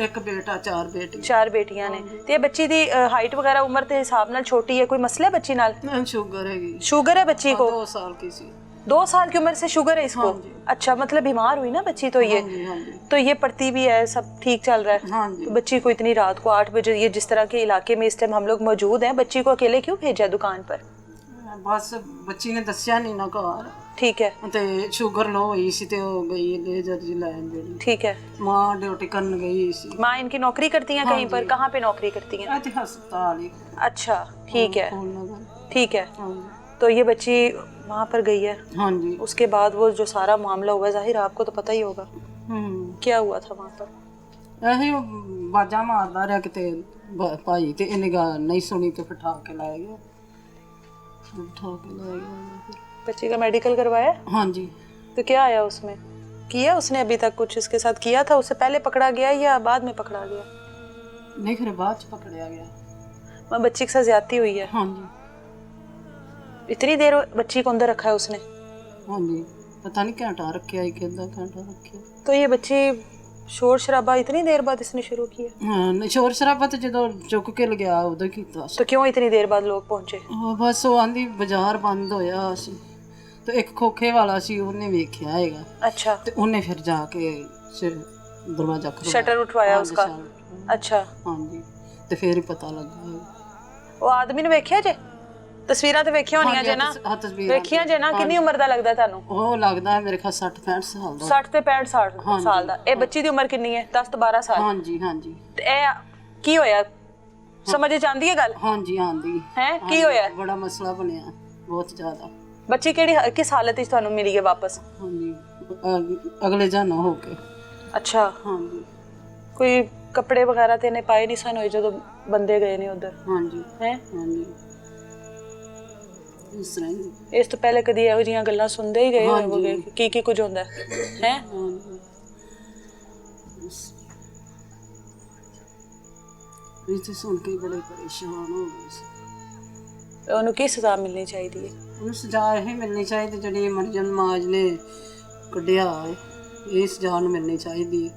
[SPEAKER 7] एक बेटा 4 बेटी।
[SPEAKER 1] 4 बेटियां ने। ते ये बच्ची दी हाइट वगैरह उम्र के हिसाब नाल छोटी है, कोई मसला है बच्ची नाल?
[SPEAKER 7] शुगर हैगी।
[SPEAKER 1] शुगर है बच्ची को?
[SPEAKER 7] 2 साल की सी।
[SPEAKER 1] 2 साल की उम्र से शुगर है इसको?
[SPEAKER 7] हाँ जी।
[SPEAKER 1] अच्छा, मतलब बीमार हुई ना बच्ची तो ये?
[SPEAKER 7] हाँ जी, हाँ जी।
[SPEAKER 1] तो ये पढ़ती भी है, सब ठीक चल रहा है?
[SPEAKER 7] हाँ जी।
[SPEAKER 1] तो बच्ची को इतनी रात को 8 बजे, ये जिस तरह के इलाके में इस टाइम हम लोग मौजूद हैं, बच्ची को अकेले क्यों भेजा दुकान पर?
[SPEAKER 7] बस बच्ची ने दस्या नहीं ना घर
[SPEAKER 1] ठीक है,
[SPEAKER 7] ते शुगर लो हुई सी ते हो गई लेजर जी लैन जेडी।
[SPEAKER 1] ठीक है।
[SPEAKER 7] मां ड्यूटी करन गई सी।
[SPEAKER 1] माँ इनकी नौकरी करती हैं
[SPEAKER 7] हाँ
[SPEAKER 1] कहीं पर?
[SPEAKER 7] जी।
[SPEAKER 1] कहाँ पे नौकरी करती हैं?
[SPEAKER 7] इथे अस्पताल ही।
[SPEAKER 1] अच्छा, ठीक है,
[SPEAKER 7] फूलनगर।
[SPEAKER 1] ठीक है।
[SPEAKER 7] हाँ जी।
[SPEAKER 1] तो ये बच्ची वहाँ पर गई है,
[SPEAKER 7] हाँ जी।
[SPEAKER 1] उसके बाद वो जो सारा मामला हुआ, जाहिर आपको तो पता ही होगा क्या हुआ था वहाँ पर।
[SPEAKER 7] ਇਹੀ ਬਾਜਾ ਮਾਰਦਾ ਰਿਹਾ ਕਿਤੇ ਭਾਈ ਤੇ ਇਹਨੇ ਗੱਲ ਨਹੀਂ ਸੁਣੀ ਤੇ ਫਿਰ ਠਾ ਕੇ ਲੈ ਗਿਆ। ਠਾ ਕੇ ਲੈ ਗਿਆ।
[SPEAKER 1] बच्ची का मेडिकल करवाया?
[SPEAKER 7] हाँ जी।
[SPEAKER 1] तो क्या आया उसमें? किया उसने अभी तक कुछ इसके साथ किया था? उससे पहले पकड़ा गया या बाद में पकड़ा गया?
[SPEAKER 7] नहीं, फिर बाद च पकड़िया गया।
[SPEAKER 1] मैं बच्ची के साथ ज्यादती हुई है?
[SPEAKER 7] हाँ जी।
[SPEAKER 1] इतनी देर बच्ची को अंदर रखा है उसने?
[SPEAKER 7] हाँ जी, पता नहीं घंटा रखा है कि अद्धा घंटा रखा।
[SPEAKER 1] तो ये बच्ची शोर शराबा इतनी देर बाद इसने शुरू किया?
[SPEAKER 7] हाँ, शोर शराबा तो जो चुक के लग्या उदो कीता।
[SPEAKER 1] तो क्यों इतनी देर बाद लोग पहुंचे?
[SPEAKER 7] बस वो आंधी बाजार बंद होया सी तो एक खोखे वाला सी ਉਹਨੇ ਵੇਖਿਆ ਹੈਗਾ।
[SPEAKER 1] अच्छा,
[SPEAKER 7] ਤੇ ਉਹਨੇ ਫਿਰ ਜਾ ਕੇ ਦਰਵਾਜ਼ਾ ਖੋਲ੍ਹਿਆ।
[SPEAKER 1] शटर उठवाया
[SPEAKER 7] हाँ,
[SPEAKER 1] उसका?
[SPEAKER 7] शटर।
[SPEAKER 1] अच्छा,
[SPEAKER 7] हाँ जी, ਤੇ ਫਿਰ ਹੀ ਪਤਾ ਲੱਗਾ।
[SPEAKER 1] ਉਹ ਆਦਮੀ ਨੂੰ ਵੇਖਿਆ ਜੇ? ਤਸਵੀਰਾਂ ਤੇ ਵੇਖੀਆਂ ਹੋਣੀਆਂ ਜੇ ਨਾ?
[SPEAKER 7] ਹਾਂ, ਤਸਵੀਰਾਂ
[SPEAKER 1] ਵੇਖੀਆਂ ਜੇ ਨਾ? ਕਿੰਨੀ ਉਮਰ ਦਾ ਲੱਗਦਾ ਤੁਹਾਨੂੰ?
[SPEAKER 7] ਉਹ ਲੱਗਦਾ ਹੈ ਮੇਰੇ ਖਿਆਲ 60 65 ਸਾਲ ਦਾ।
[SPEAKER 1] 60 ਤੇ 65 ਸਾਲ ਦਾ। ਇਹ ਬੱਚੀ ਦੀ ਉਮਰ ਕਿੰਨੀ ਹੈ? 10 ਤੋਂ 12 ਸਾਲ?
[SPEAKER 7] ਹਾਂ ਜੀ, ਹਾਂ ਜੀ।
[SPEAKER 1] ਤੇ ਇਹ ਕੀ ਹੋਇਆ, ਸਮਝ ਚ ਆਂਦੀ ਹੈ ਗੱਲ?
[SPEAKER 7] ਹਾਂ ਜੀ, ਹਾਂ ਜੀ।
[SPEAKER 1] ਹੈ ਕੀ ਹੋਇਆ?
[SPEAKER 7] ਬੜਾ ਮਸਲਾ ਬਣਿਆ ਬਹੁਤ ਜ਼ਿਆਦਾ।
[SPEAKER 1] ਬੱਚੀ ਕਿਸ ਹਾਲਤ ਵਿੱਚ ਤੁਹਾਨੂੰ ਮਿਲੀ ਹੈ ਵਾਪਸ?
[SPEAKER 7] ਹਾਂ ਜੀ, ਅਗਲੇ ਜਾਨਾ ਹੋ ਕੇ।
[SPEAKER 1] ਅੱਛਾ,
[SPEAKER 7] ਹਾਂ ਜੀ।
[SPEAKER 1] ਕੋਈ ਕੱਪੜੇ ਵਗੈਰਾ ਤੇ ਨੇ ਪਾਏ ਨਹੀਂ ਸਨ ਹੋਏ ਜਦੋਂ ਬੰਦੇ ਗਏ ਨੇ ਉਧਰ?
[SPEAKER 7] ਹਾਂ ਜੀ,
[SPEAKER 1] ਹੈ।
[SPEAKER 7] ਹਾਂ ਜੀ। ਇਸ ਤਰ੍ਹਾਂ ਹੀ।
[SPEAKER 1] ਇਸ ਤੋਂ ਪਹਿਲੇ ਕਦੀ ਇਹੋ ਜਿਹੀਆਂ ਗੱਲਾਂ ਸੁਣਦੇ ਹੀ ਗਏ
[SPEAKER 7] ਹਾਂਜੀ।
[SPEAKER 1] ਹੋਵੋਗੇ ਕੀ ਕੁਝ ਹੁੰਦਾ ਹੈ?
[SPEAKER 7] ਹਾਂ ਜੀ। ਇਹ ਤੇ ਸੁਣ ਕੇ ਬੜੇ ਪਰੇਸ਼ਾਨ ਹੋ ਗਏ ਸੀ।
[SPEAKER 1] ਉਹਨੂੰ ਕੀ ਸਜ਼ਾ ਮਿਲਣੀ ਚਾਹੀਦੀ ਹੈ?
[SPEAKER 7] ਉਹਨੂੰ ਸਜ਼ਾ ਇਹ ਮਿਲਣੀ ਚਾਹੀਦੀ ਜਿਹੜੀ ਮਰਜਨ ਮਾਜ ਨੇ ਕੱਢਿਆ ਹੈ, ਇਹ ਸਜ਼ਾ ਨੂੰ ਮਿਲਣੀ ਚਾਹੀਦੀ ਹੈ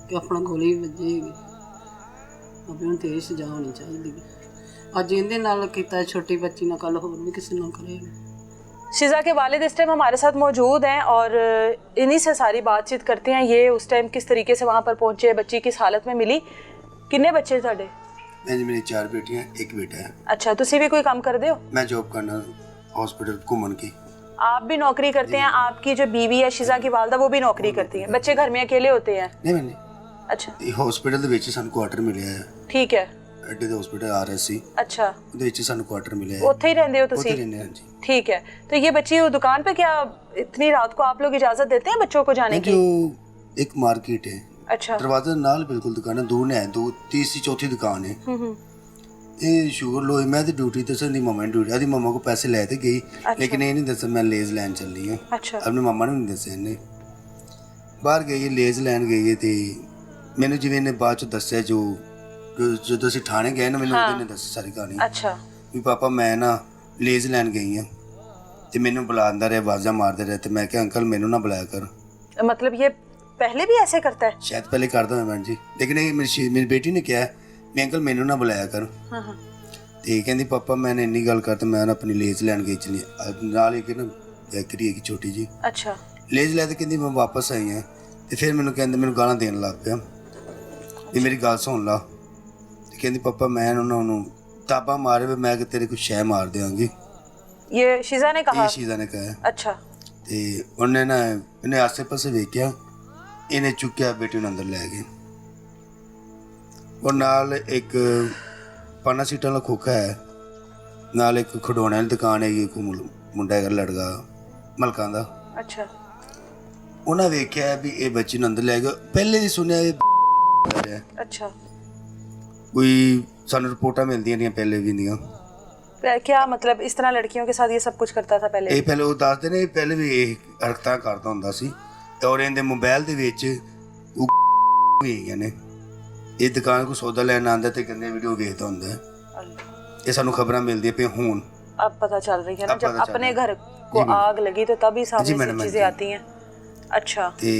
[SPEAKER 7] ਕਿ ਆਪਣਾ ਗੋਲੀ ਵੱਜੇਗੀ। ਅਬੇ ਹੁਣ ਤੇ ਇਹ ਸਜ਼ਾ ਹੋਣੀ ਚਾਹੀਦੀ ਹੈ। ਅੱਜ ਇਹਦੇ ਨਾਲ ਕੀਤਾ, ਛੋਟੀ ਬੱਚੀ ਨਾਲ, ਕੱਲ ਹੋਰ ਵੀ ਕਿਸੇ ਨਾਲ ਕਰੇ।
[SPEAKER 1] शिजा के वालिद इस टाइम हमारे साथ मौजूद हैं और इन्हीं से सारी बातचीत करते हैं। ये उस टाइम किस तरीके से वहाँ पर पहुँचे, बच्ची किस हालत में मिली? किन्ने बच्चे ਤੁਹਾਡੇ?
[SPEAKER 8] मेरी 4 बेटियां, एक बेटा है।
[SPEAKER 1] अच्छा, तुसी भी कोई काम कर दे हो?
[SPEAKER 8] मैं जॉब करना हॉस्पिटल घूमन की।
[SPEAKER 1] आप भी नौकरी करते हैं? आपकी जो बीवी है शिजा की वालदा वो भी नौकरी करती है? बच्चे घर में अकेले होते हैं?
[SPEAKER 8] नहीं मैंने
[SPEAKER 1] अच्छा,
[SPEAKER 8] हॉस्पिटल ਦੇ ਵਿੱਚ ਸਾਨੂੰ ਕੁਆਟਰ ਮਿਲਿਆ ਹੈ।
[SPEAKER 1] ठीक है।
[SPEAKER 8] ਅੱਡੇ ਦੇ ਹਸਪੀਟਲ ਆ ਰਹੇ ਸੀ,
[SPEAKER 1] अच्छा,
[SPEAKER 8] ਉਹਦੇ ਵਿੱਚ ਸਾਨੂੰ ਕੁਆਟਰ ਮਿਲਿਆ ਹੈ।
[SPEAKER 1] ਉੱਥੇ ਹੀ ਰਹਿੰਦੇ ਹੋ
[SPEAKER 8] ਉੱਥੇ
[SPEAKER 1] ਤੁਸੀਂ?
[SPEAKER 8] ਰਹਿੰਦੇ ਹਾਂ ਜੀ।
[SPEAKER 1] ठीक है। तो ये बच्ची वो दुकान पे क्या इतनी रात को आप लोग इजाजत देते हैं बच्चों को जाने की?
[SPEAKER 8] जो एक मार्केट है,
[SPEAKER 1] अच्छा,
[SPEAKER 8] दरवाजे ਨਾਲ ਬਿਲਕੁਲ ਦੁਕਾਨ ਹੈ, ਦੂਰ ਨੇ ਹੈ, 2 ਚੌਥੀ ਦੁਕਾਨ ਹੈ। ਇਹ ਸ਼ੂਗਰ ਲੋ ਮੈਂ ਤੇ ਡਿਊਟੀ ਤੇ ਸੰਦੀ ਮਮਾ ਨੇ ਡਿਊਟੀ ਆਦੀ ਮਮਾ ਕੋ ਪੈਸੇ ਲੈ ਤੇ ਗਈ, ਲੇਕਿਨ ਇਹ ਨਹੀਂ ਦੱਸਿਆ ਮੈਂ ਲੇਜ਼ ਲੈਣ ਚੱਲੀ ਹਾਂ।
[SPEAKER 1] अच्छा,
[SPEAKER 8] ਆਪਣੇ ਮਮਾ ਨੂੰ ਨਹੀਂ ਦੱਸਿਆ ਇਹਨੇ। ਬਾਹਰ ਗਈ ਹੈ, ਲੇਜ਼ ਲੈਣ ਗਈ ਹੈ ਤੇ ਮੈਨੂੰ ਜਿਵੇਂ ਇਹਨੇ ਬਾਅਦ ਚ ਦੱਸਿਆ ਜਦੋਂ ਅਸੀਂ ਥਾਣੇ ਗਏ ਨਾ ਮੈਨੂੰ ਉਹਨੇ ਦੱਸੀ ਸਾਰੀ ਕਹਾਣੀ।
[SPEAKER 1] ਅੱਛਾ।
[SPEAKER 8] ਵੀ ਪਾਪਾ ਮੈਂ ਨਾ ਲੇਜ਼ ਲੈਣ ਗਈ ਹਾਂ ਤੇ ਮੈਨੂੰ ਬੁਲਾਉਂਦਾ ਰਿਹਾ, ਆਵਾਜ਼ਾਂ ਮਾਰਦੇ ਰਹੇ ਤੇ मैं क्या अंकल मैनू ना बुलाया कर।
[SPEAKER 1] मतलब ये पहले भी ऐसे करता है?
[SPEAKER 8] शायद पहले करता है मैडम जी, लेकिन ये मेरी बेटी ने क्या है भी अंकल मैनू ना बुलाया कर। ਤੇ ਕਹਿੰਦੀ ਪਾਪਾ ਮੈਂ ਇੰਨੀ ਗੱਲ ਕਰ ਤੇ ਮੈਂ ਨਾ ਆਪਣੀ ਲੇਜ਼ ਲੈਣ ਗਈ ਚਲੀ ਨਾਲ ਹੀ ਕਿ ਨਾ ਬੇਕਰੀ ਹੈਗੀ ਛੋਟੀ ਜੀ।
[SPEAKER 1] ਅੱਛਾ। ਲੇਜ਼
[SPEAKER 8] ਲੈ ਤੇ ਕਹਿੰਦੀ ਮੈਂ ਵਾਪਸ ਆਈ ਹਾਂ ਤੇ ਫਿਰ ਮੈਨੂੰ ਕਹਿੰਦੇ ਮੈਨੂੰ ਗਾਲਾਂ ਦੇਣ ਲੱਗ ਪਿਆ ਵੀ ਮੇਰੀ ਗੱਲ ਸੁਣ ਲਾ ਤੇ ਕਹਿੰਦੀ ਪਾਪਾ ਮੈਂ ਉਹਨਾਂ ਨੂੰ ਤਾਬਾ ਮਾਰੇ ਮੈਂ ਕਿ ਤੇਰੇ ਕੁਛ ਸ਼ੈ ਮਾਰ ਦਿਆਂਗੀ।
[SPEAKER 1] ਇਹ ਸ਼ੀਜ਼ਾ ਨੇ ਕਹਾ?
[SPEAKER 8] ਇਹ ਸ਼ੀਜ਼ਾ ਨੇ ਕਹਾ।
[SPEAKER 1] ਅੱਛਾ।
[SPEAKER 8] ਤੇ ਉਹਨੇ ਨਾ ਇਹਨੇ ਆਸੇ ਪਾਸੇ ਵੇਖਿਆ, ਇਹਨੇ ਚੁੱਕਿਆ ਬੇਟੀ ਨੂੰ ਅੰਦਰ ਲੈ ਗਏ। ਉਹ ਨਾਲ ਇੱਕ ਪਾਨਾ ਸੀਟਾਂ ਵਾਲਾ ਖੋਖਾ ਹੈ, ਨਾਲ ਇੱਕ ਖਿਡੌਣੇ ਵਾਲੀ ਦੁਕਾਨ ਹੈਗੀ, ਇੱਕ ਮੁੰਡਾ ਹੈਗਾ ਲੜਕਾ ਮਲਕਾਂ ਦਾ।
[SPEAKER 1] ਅੱਛਾ।
[SPEAKER 8] ਉਹਨਾਂ ਵੇਖਿਆ ਵੀ ਇਹ ਬੱਚੀ ਨੂੰ ਅੰਦਰ ਲੈ ਗਿਆ। ਪਹਿਲੇ ਵੀ ਸੁਣਿਆ ਇਹ
[SPEAKER 1] ਅੱਛਾ।
[SPEAKER 8] ਕੋਈ ਸਾਨੂੰ ਰਿਪੋਰਟਾਂ ਮਿਲਦੀਆਂ ਰਹੀਆਂ ਪਹਿਲੇ ਵੀ ਦੀਆਂ।
[SPEAKER 1] क्या मतलब इस तरह लड़कियों के साथ ये सब कुछ करता था पहले?
[SPEAKER 8] ਇਹ ਪਹਿਲੇ ਉਹ ਦੱਸਦੇ ਨੇ ਪਹਿਲੇ ਵੀ ਇਹ ਹਰਕਤਾਂ ਕਰਦਾ ਹੁੰਦਾ ਸੀ ਔਰ ਇਹਦੇ ਮੋਬਾਈਲ ਦੇ ਵਿੱਚ ਉਹ ਹੈਗੀਆਂ ਨੇ। ਇਹ ਦੁਕਾਨ ਕੋ ਸੌਦਾ ਲੈਣ ਆਉਂਦਾ ਤੇ ਕਹਿੰਦੇ ਵੀਡੀਓ ਵੇਖਦਾ ਹੁੰਦਾ। ਇਹ ਸਾਨੂੰ ਖਬਰਾਂ ਮਿਲਦੀਆਂ ਪਈਆਂ ਹੁਣ।
[SPEAKER 1] अब पता चल रही है ना, जब अपने घर को आग लगी तो तभी सामने से चीजें आती हैं। अच्छा।
[SPEAKER 8] ਤੇ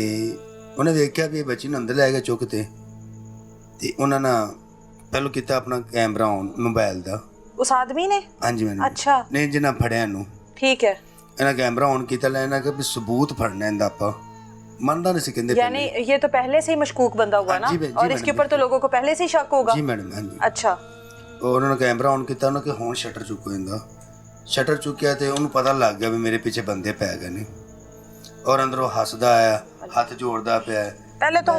[SPEAKER 8] ਉਹਨੇ ਵੇਖਿਆ ਵੀ ਇਹ ਬੱਚੀ ਨੂੰ ਅੰਦਰ ਲੈ ਗਿਆ ਚੁੱਕ ਤੇ ਉਹਨਾਂ ਨੇ ਪਹਿਲਾਂ ਕੀਤਾ ਆਪਣਾ ਕੈਮਰਾ ਔਨ ਮੋਬਾਈਲ ਦਾ।
[SPEAKER 1] उस आदमी ने?
[SPEAKER 8] ਹਾਂਜੀ ਮੈਡਮ।
[SPEAKER 1] अच्छा।
[SPEAKER 8] ਨਹੀਂ ਜਿੰਨਾ ਫੜਿਆ ਇਹਨੂੰ।
[SPEAKER 1] ठीक है।
[SPEAKER 8] ਇਹਨਾਂ ਕੈਮਰਾ ਔਨ ਕੀਤਾ ਲੈਣਾ ਕਿ ਵੀ ਸਬੂਤ ਫੜਨਾ ਇਹਦਾ ਆਪਾਂ ਮੰਨਦਾ नहीं कहते।
[SPEAKER 1] यानी ये तो पहले से ही मशकूक बंदा हुआ ना, और इसके ऊपर तो लोगों को पहले से ही शक होगा।
[SPEAKER 8] जी मैडम। हाँ जी।
[SPEAKER 1] अच्छा।
[SPEAKER 8] और उन्होंने कैमरा ऑन किया उन्होंने कि हुण शटर चुको इंदा शटर चुकिया तो उन्होंने पता लग गया भी मेरे पीछे बंदे पै गए ने और अंदरों हसदा आया, हाथ जोड़दा पिया।
[SPEAKER 1] पहले तो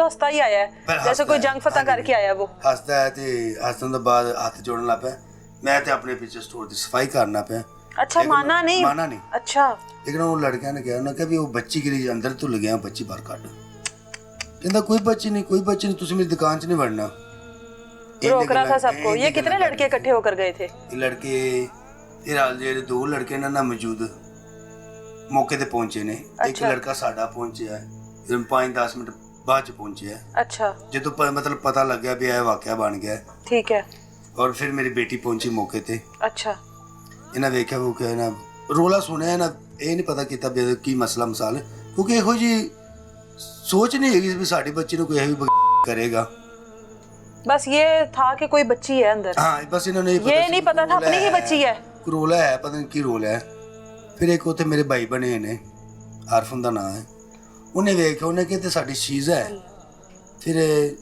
[SPEAKER 1] हंसता ही आया है जैसे कोई जंग फतह करके आया। वो
[SPEAKER 8] हसदा है ते हसन तो बाद हाथ जोड़न लग पिया। मैं तो अपने पीछे स्टोर की सफाई करना पिया।
[SPEAKER 1] अच्छा। माना नहीं? अच्छा।
[SPEAKER 8] लेकिन वो लड़कियां ने कहा उन्होंने कहा भी वो बच्ची गिरी अंदर तो लगे बच्ची बाहर कट कहता कोई बच्ची नहीं तुम मेरी दुकान च नहीं वड़ना।
[SPEAKER 1] रोक रहा था सबको। ये कितने लड़के इकट्ठे होकर गए थे?
[SPEAKER 8] लड़के ये दो लड़के ना मौजूद मौके ते पहुंचे ने। एक लड़का साडा पहुंचा है 5-10 मिनट बाद च पहुंचे है।
[SPEAKER 1] अच्छा।
[SPEAKER 8] जो मतलब पता लग गया भी यह वाकया बन गया।
[SPEAKER 1] ठीक है।
[SPEAKER 8] और फिर मेरी बेटी पहुंची मौके ते।
[SPEAKER 1] अच्छा।
[SPEAKER 8] इन्हें देखा वो क्या ना रोला सुनिया ना ये नहीं पता किता भी की मसला मसाल क्योंकि यहो जी सोच नहीं है भी साड़ी बच्ची ने कोई यही करेगा।
[SPEAKER 1] बस ये था कि कोई बच्ची है अंदर।
[SPEAKER 8] हाँ बस इन्होंने
[SPEAKER 1] ये नहीं पता था अपनी ही बच्ची है।
[SPEAKER 8] रोला है पता नहीं की रोल है। फिर एक उते मेरे भाई बने ने आरफन का नाम है उन्हें वेख उन्हें कहते साड़ी चीज है। फिर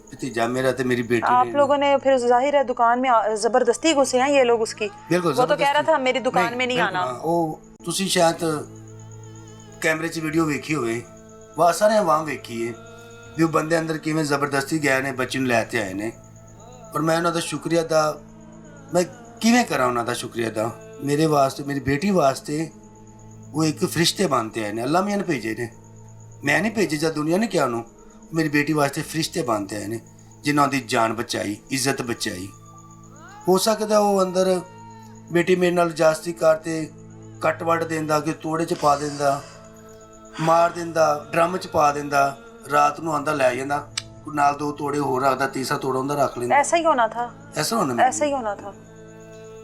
[SPEAKER 8] भतीजा मेरा ते मेरी बेटी
[SPEAKER 1] आप लोगों ने फिर जाहिर है दुकान में जबरदस्ती घुसे हैं ये लोग उसकी।
[SPEAKER 8] बिल्कुल।
[SPEAKER 1] वो तो कह रहा था मेरी दुकान में नहीं आना।
[SPEAKER 8] वो तुसी शायद कैमरे च वीडियो वेखी होवे वो सारे आवाम वेखी है भी वो बंदे अंदर किवें जबरदस्ती गए ने बच्चे नूं लैते आए ने। और मैं उन्हां दा शुक्रिया अदा मैं किवें करां उन्हां दा शुक्रिया अदा मेरे वास्ते मेरी बेटी वास्ते वो एक फरिश्ते बनते आए ने। अल्लाह मियां ने भेजे ने मैं नहीं भेजे जां दुनिया ने क्या उन्होंने मेरी बेटी वास्ते फरिश्ते बनते आए ने जिन्हों की जान बचाई इज्जत बचाई। हो सकता वो अंदर बेटी मेरे नाल जास्ती करते कट वट देंदा कि तोड़े च पा देंदा मार देंदा ड्रम च पा देंदा रात नूं आंदा लै जांदा नाल 2 तोड़े होर रखदा तीसरा तोड़ा उंदा रख लेंदा।
[SPEAKER 1] ऐसा ही होना था। ऐसा ही होना था।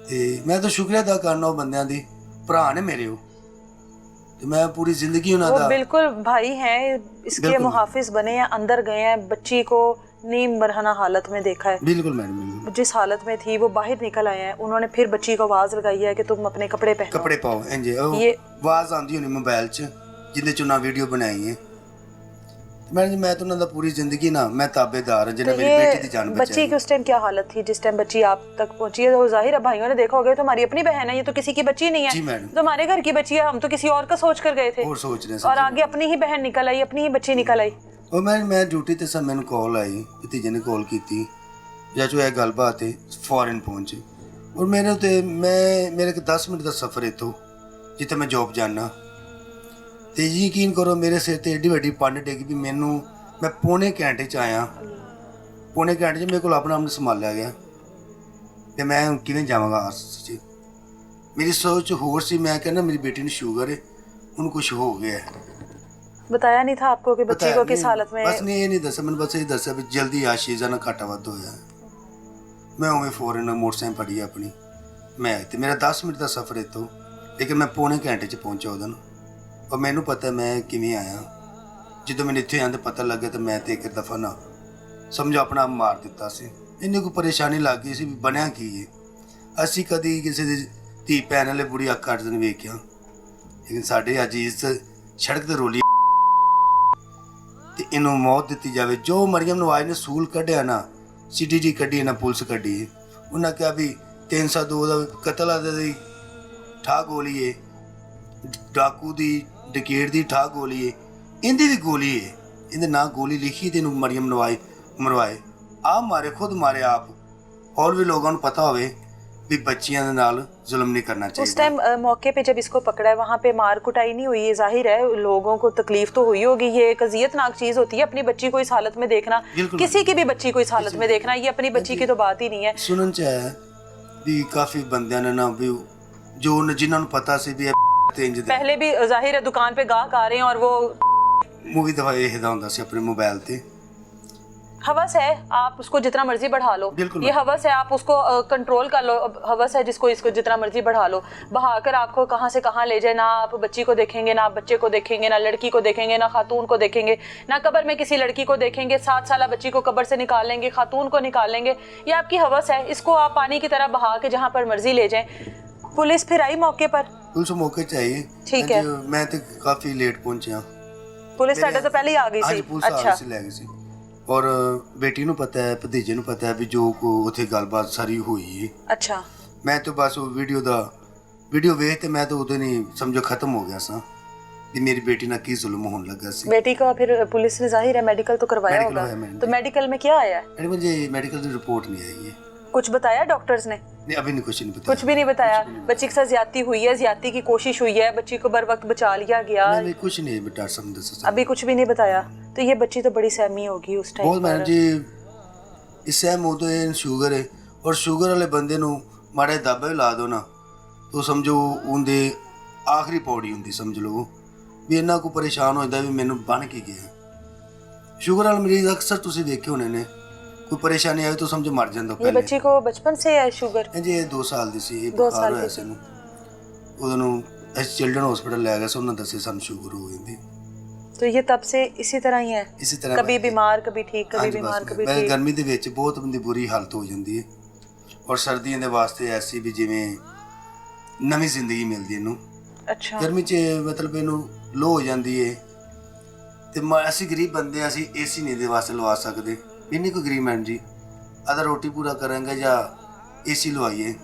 [SPEAKER 8] ते मैं तो शुक्रिया अदा करना वो बंदियां दी भरा ने मेरे वो तो मैं पूरी जिंदगी उन्हां दा
[SPEAKER 1] बिल्कुल भाई हैं इसके मुहाफिज बने हैं अंदर गए हैं बच्ची को नीम बरहना हालत में देखा है।
[SPEAKER 8] बिल्कुल मैडम।
[SPEAKER 1] जिस हालत में थी वो बाहर निकल आए हैं उन्होंने फिर बच्ची को आवाज लगाई है कि तुम अपने कपड़े पहनो
[SPEAKER 8] कपड़े पाओ। ये आवाज आंदी होनी मोबाइल च जिंदे च उन्हां वीडियो बनाई है। मैं तो उन्हां दा पूरी जिंदगी ना मैं ताबेदार हूं जिन्हें मेरी बेटी दी जान बचाई।
[SPEAKER 1] बच्ची की उस टाइम क्या हालत थी जिस टाइम बच्ची आप तक पहुंची है? तो जाहिर है भाइयों ने देखा होगा तुम्हारी अपनी बहन है ये तो किसी की बच्ची नहीं है तुम्हारे घर की बच्ची है। हम तो किसी और का सोच कर गए थे
[SPEAKER 8] और सोच रहे
[SPEAKER 1] और आगे अपनी ही बहन निकल आई अपनी ही बच्ची निकल आई।
[SPEAKER 8] और मैं ड्यूटी ते सब मैंने कॉल आई भतीजे ने कॉल की या जो है गलबात है फॉरन पहुंचे और मेरे ते मेरे 10 मिनट का सफ़र इतों जिते मैं जॉब जाना तो यकीन करो मेरे सिर ते एडी वड्डी पंड डिग भी मैनू मैं पौने घंटे च आया पौने घंटे च मेरे को अपना आप संभालिया गया तो मैं किवें जावांगा च मेरी सोच होर सी मैं कहना मेरी बेटी ने शुगर है उन्हें कुछ हो गया है
[SPEAKER 1] बताया नहीं था आपको कि बच्ची
[SPEAKER 8] बताया
[SPEAKER 1] को किस
[SPEAKER 8] नहीं,
[SPEAKER 1] हालत में?
[SPEAKER 8] बस नहीं ये नहीं दसा, मैंने बस ये दसा भी जल्दी आ शीजा ना घाटा वध होया। मैं उवें फौरन मोटरसाइकिल फड़ी अपनी, मैं ते मेरा 10 मिनट का सफ़र इतों, लेकिन मैं पौने घंटे च पहुंचा उदन। और मैनू पता मैं किवें आया, जो मैंने इत्थे आंदे पता लगे तो मैं तो एक दफ़ा ना समझो अपना आप मार दिता सी। इन्नी कोई परेशानी लग गई सी भी बनया की है। असी कदी किसी दी धी भैन वाले बुरी अख अठ दिन वेख्या, लेकिन साढ़े अज इस सड़क ते रोली ते इनू मौत दी जाए। जो मरियम नवाज ने सूल कढ़िया ना, CDG कढ़ी ना पुलिस कढ़ी है, उन्हें क्या भी 302 का कतल आदि ठा गोली है, डाकू दी डकैत दी ठा गोली है, इंदी भी गोली है, इंदे ना गोली लिखी ते मरियम नवाज मरवाए। आप मारे, खुद मारे आप, और भी लोगों को पता होवे भी बच्चियां दे नाल जुल्म नहीं करना चाहिए।
[SPEAKER 1] उस टाइम मौके पे जब इसको पकड़ा है वहाँ पे मार कुटाई नहीं हुई है? जाहिर है लोगों को तकलीफ तो हुई होगी, ये एक अजियतनाक चीज़ होती है अपनी बच्ची को इस हालत में देखना, किसी की भी बच्ची को इस हालत में देखना, ये अपनी बच्ची की तो बात ही नहीं है।
[SPEAKER 8] सुनन च आया भी काफ़ी बंदियां ने ना भी जो जिन्हों को पता सी भी
[SPEAKER 1] पहले भी जाहिर है दुकान पे गाहक आ रहे हैं और वो
[SPEAKER 8] मूवी दफा ये होंदा सी अपने मोबाइल ते
[SPEAKER 1] हवस है, आप उसको जितना मर्जी बढ़ा लो,
[SPEAKER 8] बिल्कुल।
[SPEAKER 1] ये हवस है, आप उसको कंट्रोल कर लो। हवस है जिसको इसको जितना मर्जी बढ़ा लो, बहाकर आपको कहाँ से कहाँ ले जाए। ना आप बच्ची को देखेंगे, ना आप बच्चे को देखेंगे, ना लड़की को देखेंगे, ना खातून को देखेंगे, ना कब्र में किसी लड़की को देखेंगे। 7 साल बच्ची को कब्र से निकाल लेंगे, खातून को निकाल लेंगे। ये आपकी हवस है, इसको आप पानी की तरह बहा के जहाँ पर मर्जी ले जाएं। पुलिस फिर आई मौके पर?
[SPEAKER 8] पुलिस मौके चाहिए,
[SPEAKER 1] ठीक है।
[SPEAKER 8] मैं तो काफ़ी लेट पहुंचा।
[SPEAKER 1] पुलिस साढ़े तो पहले ही आ गई
[SPEAKER 8] हाँ जी,
[SPEAKER 1] सी।
[SPEAKER 8] पुलिस आ
[SPEAKER 1] अच्छा,
[SPEAKER 8] गई सी, लै गई सी। और बेटी नू पता है, भतीजे नू पता है भी जो को उथे गलबात सारी हुई है।
[SPEAKER 1] अच्छा।
[SPEAKER 8] मैं तो बस वो वीडियो वेख ते मैं तो उदों नहीं समझो खत्म हो गया सा कि मेरी बेटी ना की जुल्म होने लगा सी।
[SPEAKER 1] बेटी का फिर पुलिस ने जाहिर है मेडिकल तो करवाया
[SPEAKER 8] मेडिकल
[SPEAKER 1] होगा,
[SPEAKER 8] करवाया मैंने।
[SPEAKER 1] तो मेडिकल में क्या आया है?
[SPEAKER 8] अरे मुझे मेडिकल की रिपोर्ट नहीं आई है।
[SPEAKER 1] कुछ बताया डॉक्टर्स ने?
[SPEAKER 8] नहीं, अभी नहीं, कुछ नहीं बताया।
[SPEAKER 1] कुछ भी नहीं बताया। बच्ची के साथ ज्यादती हुई है, ज्यादती की कोशिश हुई है, बच्ची को बर वक्त बचा लिया गया?
[SPEAKER 8] नहीं, कुछ नहीं बेटा समझ सकता।
[SPEAKER 1] अभी कुछ भी नहीं बताया। तो ये बच्ची तो बड़ी सहमी होगी उस टाइम
[SPEAKER 8] बहुत मैडम जी, इस टाइम तो शुगर है, और शुगर वाले बंदे नू माड़े दाबे ला दो ना तो समझो उनके आखिरी पौड़ी होंगी, समझ लो भी इन्ना को परेशान होता भी मैनू बन के गया। शुगर वाले मरीज अक्सर तुम देखे होने ने, कोई परेशानी आई तो समझो मर जाता।
[SPEAKER 1] ये बच्ची को बचपन से है शुगर?
[SPEAKER 8] जी 2 साल दी सी,
[SPEAKER 1] 2 साल
[SPEAKER 8] होया सी नू। उदों अस चिल्ड्रन हॉस्पिटल लै गए, उन्होंने दसे सानू शुगर हो गई।
[SPEAKER 1] तो ये तब से इसी तरह ही है,
[SPEAKER 8] इसी तरह
[SPEAKER 1] कभी बीमार कभी ठीक, कभी बीमार कभी ठीक।
[SPEAKER 8] गर्मी ਦੇ ਵਿੱਚ ਬਹੁਤ ਬੰਦੀ बुरी हालत हो जाती है, और सर्दियों के वास्ते ऐसी भी जिवें नवी जिंदगी मिलती है इनू।
[SPEAKER 1] अच्छा।
[SPEAKER 8] गर्मी 'ਚ मतलब इनू लो हो जाती है, ਤੇ ਅਸੀਂ ਗਰੀਬ ਬੰਦੇ ਆ, ਅਸੀਂ AC नहीं ਦੇ ਵਾਸਤੇ ਲਵਾ ਸਕਦੇ। ਇੰਨੀ ਕੋਈ ਗਰੀਬ ਮੈਡਮ ਜੀ ਅਦਾ ਰੋਟੀ ਪੂਰਾ ਕਰਾਂਗੇ ਜਾਂ AC ਲਵਾਈਏ,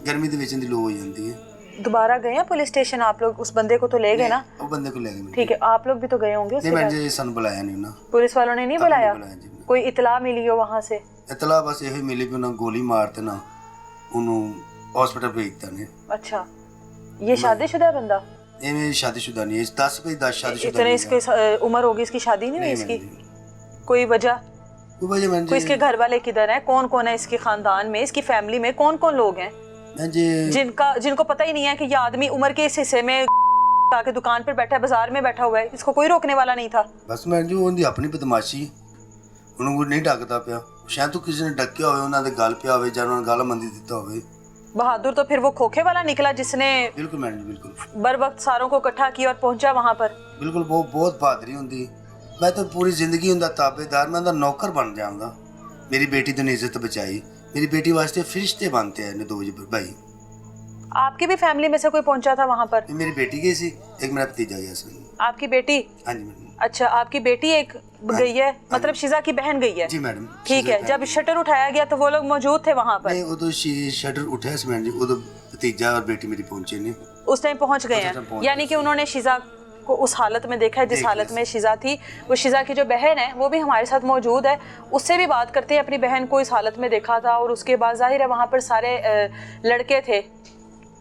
[SPEAKER 8] गर्मी ਦੇ ਵਿੱਚ ਇੰਦੀ लो हो जाती है।
[SPEAKER 1] दोबारा गए हैं पुलिस स्टेशन आप लोग? उस बंदे को तो ले गए ना?
[SPEAKER 8] वो बंदे को ले गए।
[SPEAKER 1] ठीक है, आप लोग भी तो गए होंगे उसके
[SPEAKER 8] नहीं
[SPEAKER 1] पास?
[SPEAKER 8] मैडम जी सन बुलाया नहीं ना,
[SPEAKER 1] पुलिस वालों ने नहीं बुलाया?
[SPEAKER 8] जी।
[SPEAKER 1] कोई इतला मिली हो वहाँ से?
[SPEAKER 8] इतला बस यही मिली भी उन्होंने गोली मारते ना उन्होंने हॉस्पिटल भेजता ने।
[SPEAKER 1] अच्छा, ये शादीशुदा है बंदा?
[SPEAKER 8] ये शादीशुदा नहीं है, 10 पे 10 शादीशुदा।
[SPEAKER 1] इतने इसके उम्र होगी, इसकी शादी नहीं हुई इसकी? कोई वजह? कोई इसके घर वाले किधर हैं, कौन कौन है इसके खानदान में, इसकी फैमिली में कौन कौन लोग हैं जिनको पता ही नहीं है कि ये आदमी उम्र के इस हिस्से में आके दुकान पर बैठा है, बाजार में बैठा हुआ है, इसको कोई रोकने वाला नहीं था?
[SPEAKER 8] बस मैं जी उनकी अपनी बदमाशी, उन्होंने नहीं डकता पिया, शायद तो किसी ने डकिया हो, उन्होंने गल पिया हो या उन्होंने गाला मंदी दिता हो।
[SPEAKER 1] बहादुर तो फिर वो खोखे वाला निकला जिसने
[SPEAKER 8] बिल्कुल मैडम बिल्कुल
[SPEAKER 1] बर वक्त सारों को इकट्ठा किया और पहुंचा वहां पर।
[SPEAKER 8] बिल्कुल वो बहुत बहादुरी होंगी। मैं तो पूरी जिंदगी उनका ताबेदार, मैं उनका नौकर बन जाऊंगा। मेरी बेटी तो इज्जत बचाई, मेरी बेटी वास्ते फरिश्ते बनते हैं 2 भाई।
[SPEAKER 1] आपकी भी फैमिली में से कोई पहुंचा था वहां पर?
[SPEAKER 8] मेरी बेटी गई सी, एक मेरा भतीजा गया सी।
[SPEAKER 1] आपकी बेटी?
[SPEAKER 8] हाँ जी मैडम।
[SPEAKER 1] अच्छा, आपकी बेटी एक गई है, मतलब शिजा की बहन गई है?
[SPEAKER 8] जी मैडम।
[SPEAKER 1] ठीक है, जब शटर उठाया गया तो वो लोग मौजूद थे वहां पर?
[SPEAKER 8] नहीं, उदो शटर उठाया सी मैडम जी, उदो भतीजा और बेटी मेरी पहुंचे नहीं,
[SPEAKER 1] उस टाइम पहुंच गए हैं। यानी कि उन्होंने शिजा को उस हालत में देखा है जिस हालत में शिजा थी। वो शिजा की जो बहन है वो भी हमारे साथ मौजूद है, उससे भी बात करते हैं। अपनी बहन को इस हालत में देखा था, और उसके बाद जाहिर है वहाँ पर सारे लड़के थे,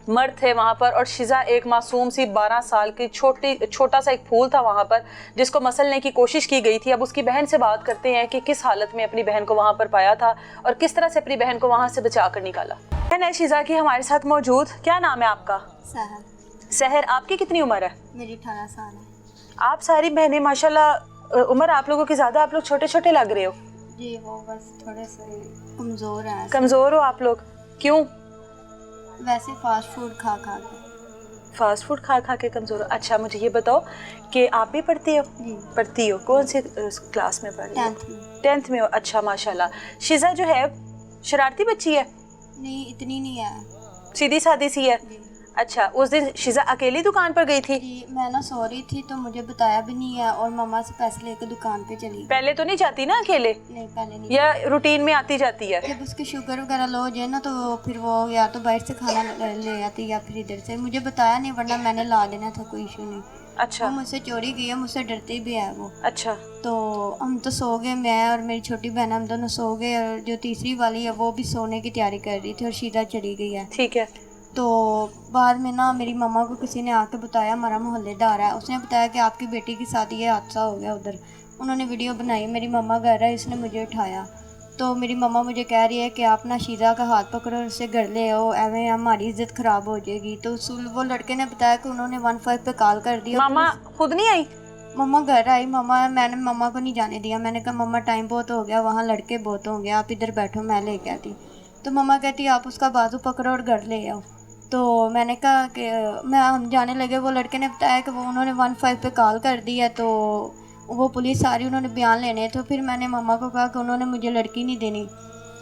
[SPEAKER 1] मर्द थे वहाँ पर, और शिजा एक मासूम सी 12 साल की छोटा सा एक फूल था वहाँ पर जिसको मसलने की कोशिश की गई थी। अब उसकी बहन से बात करते हैं कि किस हालत में अपनी बहन को वहाँ पर पाया था और किस तरह से अपनी बहन को वहाँ से बचा कर निकाला। बहन है शिजा की हमारे साथ मौजूद, क्या नाम है आपका?
[SPEAKER 6] सहर।
[SPEAKER 1] सहर, आपकी कितनी उम्र है?
[SPEAKER 6] मेरी 18 साल है।
[SPEAKER 1] आप सारी बहनें माशाल्लाह, उम्र आप लोगों की ज़्यादा, आप लोग छोटे छोटे लग रहे हो।
[SPEAKER 6] जी वो बस थोड़े से कमज़ोर हैं,
[SPEAKER 1] कमज़ोर हो आप लोग, क्यों?
[SPEAKER 6] वैसे फास्ट फूड खा खा के।
[SPEAKER 1] फास्ट फूड खा खा के कमज़ोर हो। अच्छा मुझे ये बताओ कि आप भी पढ़ती हो?
[SPEAKER 6] जी
[SPEAKER 1] पढ़ती हो, कौन सी क्लास में पढ़ रही हो?
[SPEAKER 6] 10th में।
[SPEAKER 1] 10th में हो। अच्छा माशाल्लाह। शिजा जो है शरारती बच्ची है?
[SPEAKER 6] नहीं इतनी नहीं है
[SPEAKER 1] सीधी सादी सी है?
[SPEAKER 6] जी।
[SPEAKER 1] अच्छा, उस दिन शिजा अकेली दुकान पर गई थी?
[SPEAKER 6] जी मैं ना सो रही थी तो मुझे बताया भी नहीं है और मम्मा से पैसे लेकर दुकान पे चली गई।
[SPEAKER 1] पहले तो नहीं जाती ना अकेले,
[SPEAKER 6] नहीं पहले नहीं।
[SPEAKER 1] या रूटीन में आती जाती है?
[SPEAKER 6] जब उसकी शुगर वगैरह लो हो जाए ना तो फिर वो या तो बाहर से खाना ले आती या फिर इधर से। मुझे बताया नहीं वरना मैंने ला देना था, कोई इशू नहीं।
[SPEAKER 1] अच्छा
[SPEAKER 6] वो मुझसे चोरी की है, मुझसे डरती भी है वो।
[SPEAKER 1] अच्छा।
[SPEAKER 6] तो हम तो सो गए, मैं और मेरी छोटी बहन हम दोनों सो गए और जो तीसरी वाली है वो भी सोने की तैयारी कर रही थी और शीजा चली गई है।
[SPEAKER 1] ठीक है।
[SPEAKER 6] तो बाद में ना मेरी मम्मा को किसी ने आके बताया, हमारा मोहल्लेदार है, उसने बताया कि आपकी बेटी के साथ ये हादसा हो गया उधर। उन्होंने वीडियो बनाई, मेरी मम्मा घर है, इसने मुझे उठाया। तो मेरी मम्मा मुझे कह रही है कि आप ना शीजा का हाथ पकड़ो और उससे घर ले आओ, एवं हमारी इज्जत ख़राब हो जाएगी। तो वो लड़के ने बताया कि उन्होंने 15 पे कॉल कर दिया।
[SPEAKER 1] मामा खुद नहीं आई?
[SPEAKER 6] मम्मा घर आई, मैंने मम्मा को नहीं जाने दिया। मैंने कहा मम्मा टाइम बहुत हो गया, वहाँ लड़के बहुत होंगे, आप इधर बैठो मैं लेके आती। तो मम्मा कहती आप उसका बाजू पकड़ो और घर ले आओ। तो मैंने कहा कि हम जाने लगे, वो लड़के ने बताया कि वो उन्होंने 15 पे कॉल कर दी है, तो वो पुलिस आ रही, उन्होंने बयान लेने। तो फिर मैंने मम्मा को कहा कि उन्होंने मुझे लड़की नहीं देनी।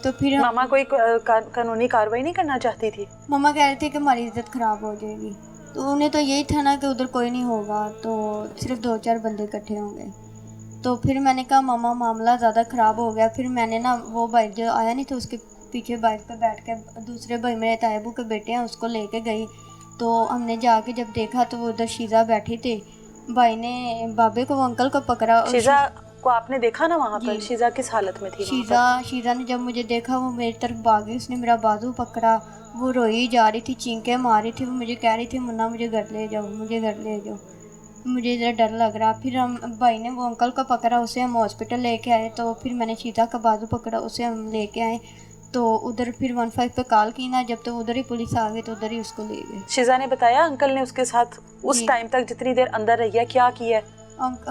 [SPEAKER 6] तो फिर
[SPEAKER 1] मामा कोई कानूनी कार्रवाई नहीं करना चाहती थी?
[SPEAKER 6] मम्मा कह रही थी कि हमारी इज्जत ख़राब हो जाएगी। तो उन्हें तो यही था ना कि उधर कोई नहीं होगा, तो सिर्फ 2-4 बंदे इकट्ठे होंगे। तो फिर मैंने कहा मम्मा मामला ज़्यादा ख़राब हो गया। फिर मैंने ना वो भाई जो आया नहीं था उसके पीछे बाइक पे बैठ के, दूसरे भाई मेरे तायबू के बेटे हैं, उसको लेके गई। तो हमने जाके जब देखा तो वो उधर शीजा बैठी थी। भाई ने बाबे को, वो अंकल को पकड़ा। और
[SPEAKER 1] शीजा को आपने देखा ना वहाँ पर? शीजा किस हालत में थी?
[SPEAKER 6] शीजा ने जब मुझे देखा वो मेरी तरफ भागी, उसने मेरा बाजू पकड़ा, वो रोई जा रही थी, चींके मार रही थी। वो मुझे कह रही थी मुन्ना मुझे घर ले जाओ, मुझे घर ले जाओ, मुझे इधर डर लग रहा। फिर हम भाई ने वो अंकल को पकड़ा, उसे हम हॉस्पिटल लेके आए। तो फिर मैंने शीजा का बाजू पकड़ा, उसे हम लेके आए। तो उधर फिर 15 पे कॉल की ना, जब तो उधर ही पुलिस आ गई तो उधर ही उसको ले गए।
[SPEAKER 1] शीजा ने बताया अंकल ने उसके साथ उस टाइम तक जितनी देर अंदर रही है क्या किया है?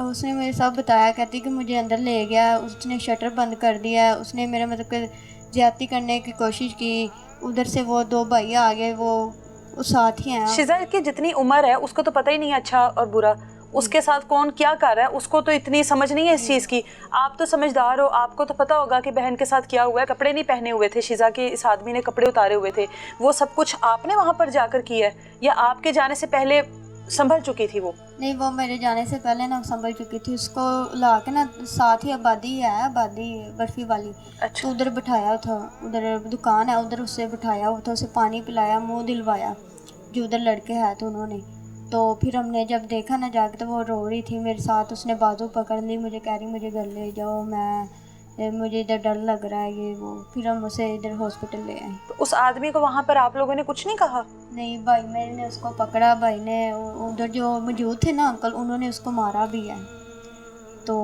[SPEAKER 6] उसने मेरे साथ बताया, कहती कि मुझे अंदर ले गया, उसने शटर बंद कर दिया, उसने मेरा मतलब कि ज्यादती करने की कोशिश की। उधर से वो 2 भाई आ गए, वो साथ ही हैं।
[SPEAKER 1] शीजा की जितनी उम्र है उसको तो पता ही नहीं अच्छा और बुरा, उसके साथ कौन क्या कर रहा है उसको तो इतनी समझ नहीं है इस चीज़ की। आप तो समझदार हो, आपको तो पता होगा कि बहन के साथ क्या हुआ है। कपड़े नहीं पहने हुए थे शीजा के, इस आदमी ने कपड़े उतारे हुए थे। वो सब कुछ आपने वहाँ पर जाकर किया है या आपके जाने से पहले संभल चुकी थी वो?
[SPEAKER 6] नहीं, वो मेरे जाने से पहले ना संभल चुकी थी। उसको ला के ना साथ ही आबादी है, आबादी बर्फ़ी वाली।
[SPEAKER 1] अच्छा।
[SPEAKER 6] तो उधर बिठाया था, उधर दुकान है, उधर उससे बिठाया हुआ था, उसे पानी पिलाया, मुंह दिलवाया, जो उधर लड़के हैं तो उन्होंने। तो फिर हमने जब देखा ना जाके तो वो रो रही थी मेरे साथ, उसने बाजू पकड़ ली, मुझे कह रही मुझे घर ले जाओ, मुझे इधर डर लग रहा है ये वो। फिर हम उसे इधर हॉस्पिटल ले आए।
[SPEAKER 1] तो उस आदमी को वहाँ पर आप लोगों ने कुछ नहीं कहा?
[SPEAKER 6] नहीं, भाई मेरे ने उसको पकड़ा, भाई ने उधर जो मौजूद थे ना अंकल, उन्होंने उसको मारा भी है। तो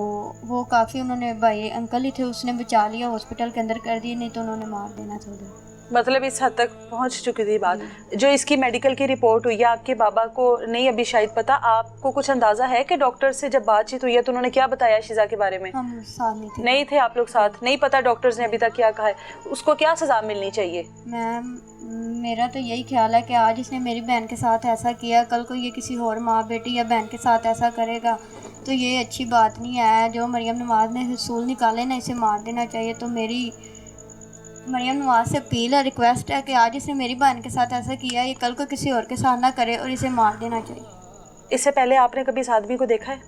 [SPEAKER 6] वो काफ़ी उन्होंने, भाई अंकल ही थे, उसने बचा लिया, हॉस्पिटल के अंदर कर दिया, नहीं तो उन्होंने मार देना था उधर।
[SPEAKER 1] मतलब इस हद तक पहुंच चुकी थी बात। जो इसकी मेडिकल की रिपोर्ट हुई है आपके बाबा को नहीं अभी शायद पता, आपको कुछ अंदाजा है कि डॉक्टर से जब बातचीत हुई है तो उन्होंने क्या बताया शीजा के बारे में?
[SPEAKER 6] हम साथ नहीं थे।
[SPEAKER 1] नहीं थे आप लोग साथ? नहीं पता डॉक्टर्स ने अभी तक क्या कहा है? उसको क्या सजा मिलनी चाहिए?
[SPEAKER 6] मैम मेरा तो यही ख्याल है कि आज इसने मेरी बहन के साथ ऐसा किया, कल को ये किसी और माँ बेटी या बहन के साथ ऐसा करेगा तो ये अच्छी बात नहीं है। जो मरियम नवाज़ ने रसूल निकाले ना, इसे मार देना चाहिए। तो मेरी मरियम नवाज़ से अपील है, रिक्वेस्ट है कि आज इसने मेरी बहन के साथ ऐसा किया, ये कल को किसी और के साथ ना करे और इसे मार देना चाहिए।
[SPEAKER 1] इससे पहले आपने कभी इस आदमी को देखा है?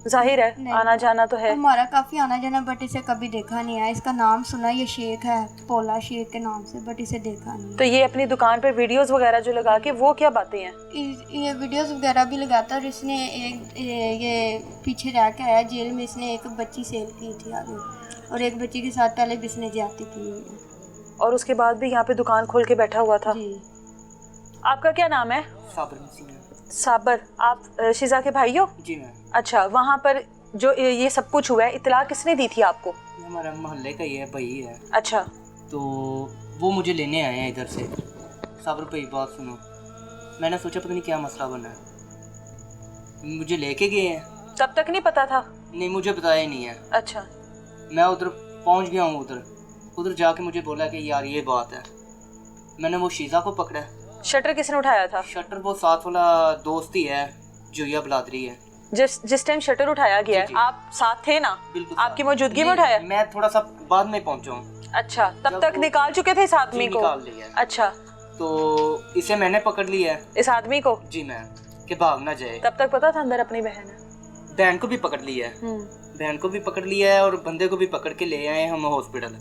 [SPEAKER 1] जाहिर है आना जाना तो है
[SPEAKER 6] हमारा काफ़ी आना जाना, बट इसे कभी देखा नहीं है। इसका नाम सुना, ये शेख है, पोला शेख के नाम से, बट इसे देखा नहीं।
[SPEAKER 1] तो ये अपनी दुकान पर वीडियोस वगैरह जो लगा के, वो क्या बातें हैं?
[SPEAKER 6] ये वीडियोस वगैरह भी लगाता, और इसने ये पीछे रह के आया जेल में, इसने एक बच्ची सेल की थी आगे, और एक बच्ची के साथ पहले भी इसने ज्यादती की हुई है,
[SPEAKER 1] और उसके बाद भी यहाँ पे दुकान खोल के बैठा हुआ था।
[SPEAKER 6] जी।
[SPEAKER 1] आपका क्या नाम है? साबर। आप शीजा के भाई हो?
[SPEAKER 3] जी मैम।
[SPEAKER 1] अच्छा, वहाँ पर जो ये सब कुछ हुआ है इत्तला किसने दी थी आपको?
[SPEAKER 3] हमारा मोहल्ले का ही है, भाई है।
[SPEAKER 1] अच्छा।
[SPEAKER 3] तो वो मुझे लेने आए हैं इधर से। साबर भाई बात सुनो, मैंने सोचा पता नहीं क्या मसला बना है, मुझे लेके गए हैं।
[SPEAKER 1] तब तक नहीं पता था?
[SPEAKER 3] नहीं, मुझे बताया ही नहीं है।
[SPEAKER 1] अच्छा।
[SPEAKER 3] मैं उधर पहुंच गया हूँ, उधर जाके मुझे बोला कि यार ये बात है। मैंने वो शीजा को पकड़ा।
[SPEAKER 1] शटर किसने उठाया था?
[SPEAKER 3] शटर वो साथ वाला दोस्त ही है, जोया बलादरी है।
[SPEAKER 1] जिस टाइम शटर उठाया गया है आप साथ थे ना?
[SPEAKER 3] बिल्कुल।
[SPEAKER 1] आपकी मौजूदगी में उठाया?
[SPEAKER 3] मैं थोड़ा सा बाद में पहुंचा हूँ।
[SPEAKER 1] अच्छा, तब तक निकाल चुके थे इस आदमी को?
[SPEAKER 3] निकाल लिया।
[SPEAKER 1] अच्छा,
[SPEAKER 3] तो इसे मैंने पकड़ लिया है,
[SPEAKER 1] इस आदमी को?
[SPEAKER 3] जी मैम, कि भाग ना जाए।
[SPEAKER 1] तब तक पता था अंदर अपनी बहन है?
[SPEAKER 3] बहन को भी पकड़ लिया है, बहन को भी पकड़ लिया है और बंदे को भी पकड़ के ले आए हम हॉस्पिटल।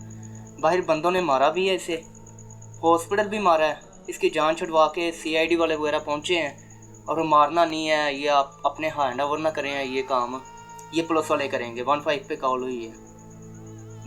[SPEAKER 3] बाहर बंदों ने मारा भी है इसे, हॉस्पिटल भी मारा है। इसकी जान छुड़वा के CID वाले वगैरह पहुंचे हैं और वो मारना नहीं है, ये आप अपने हैंड ओवर ना करें, ये काम ये पुलिस वाले करेंगे। 15 पे कॉल हुई है,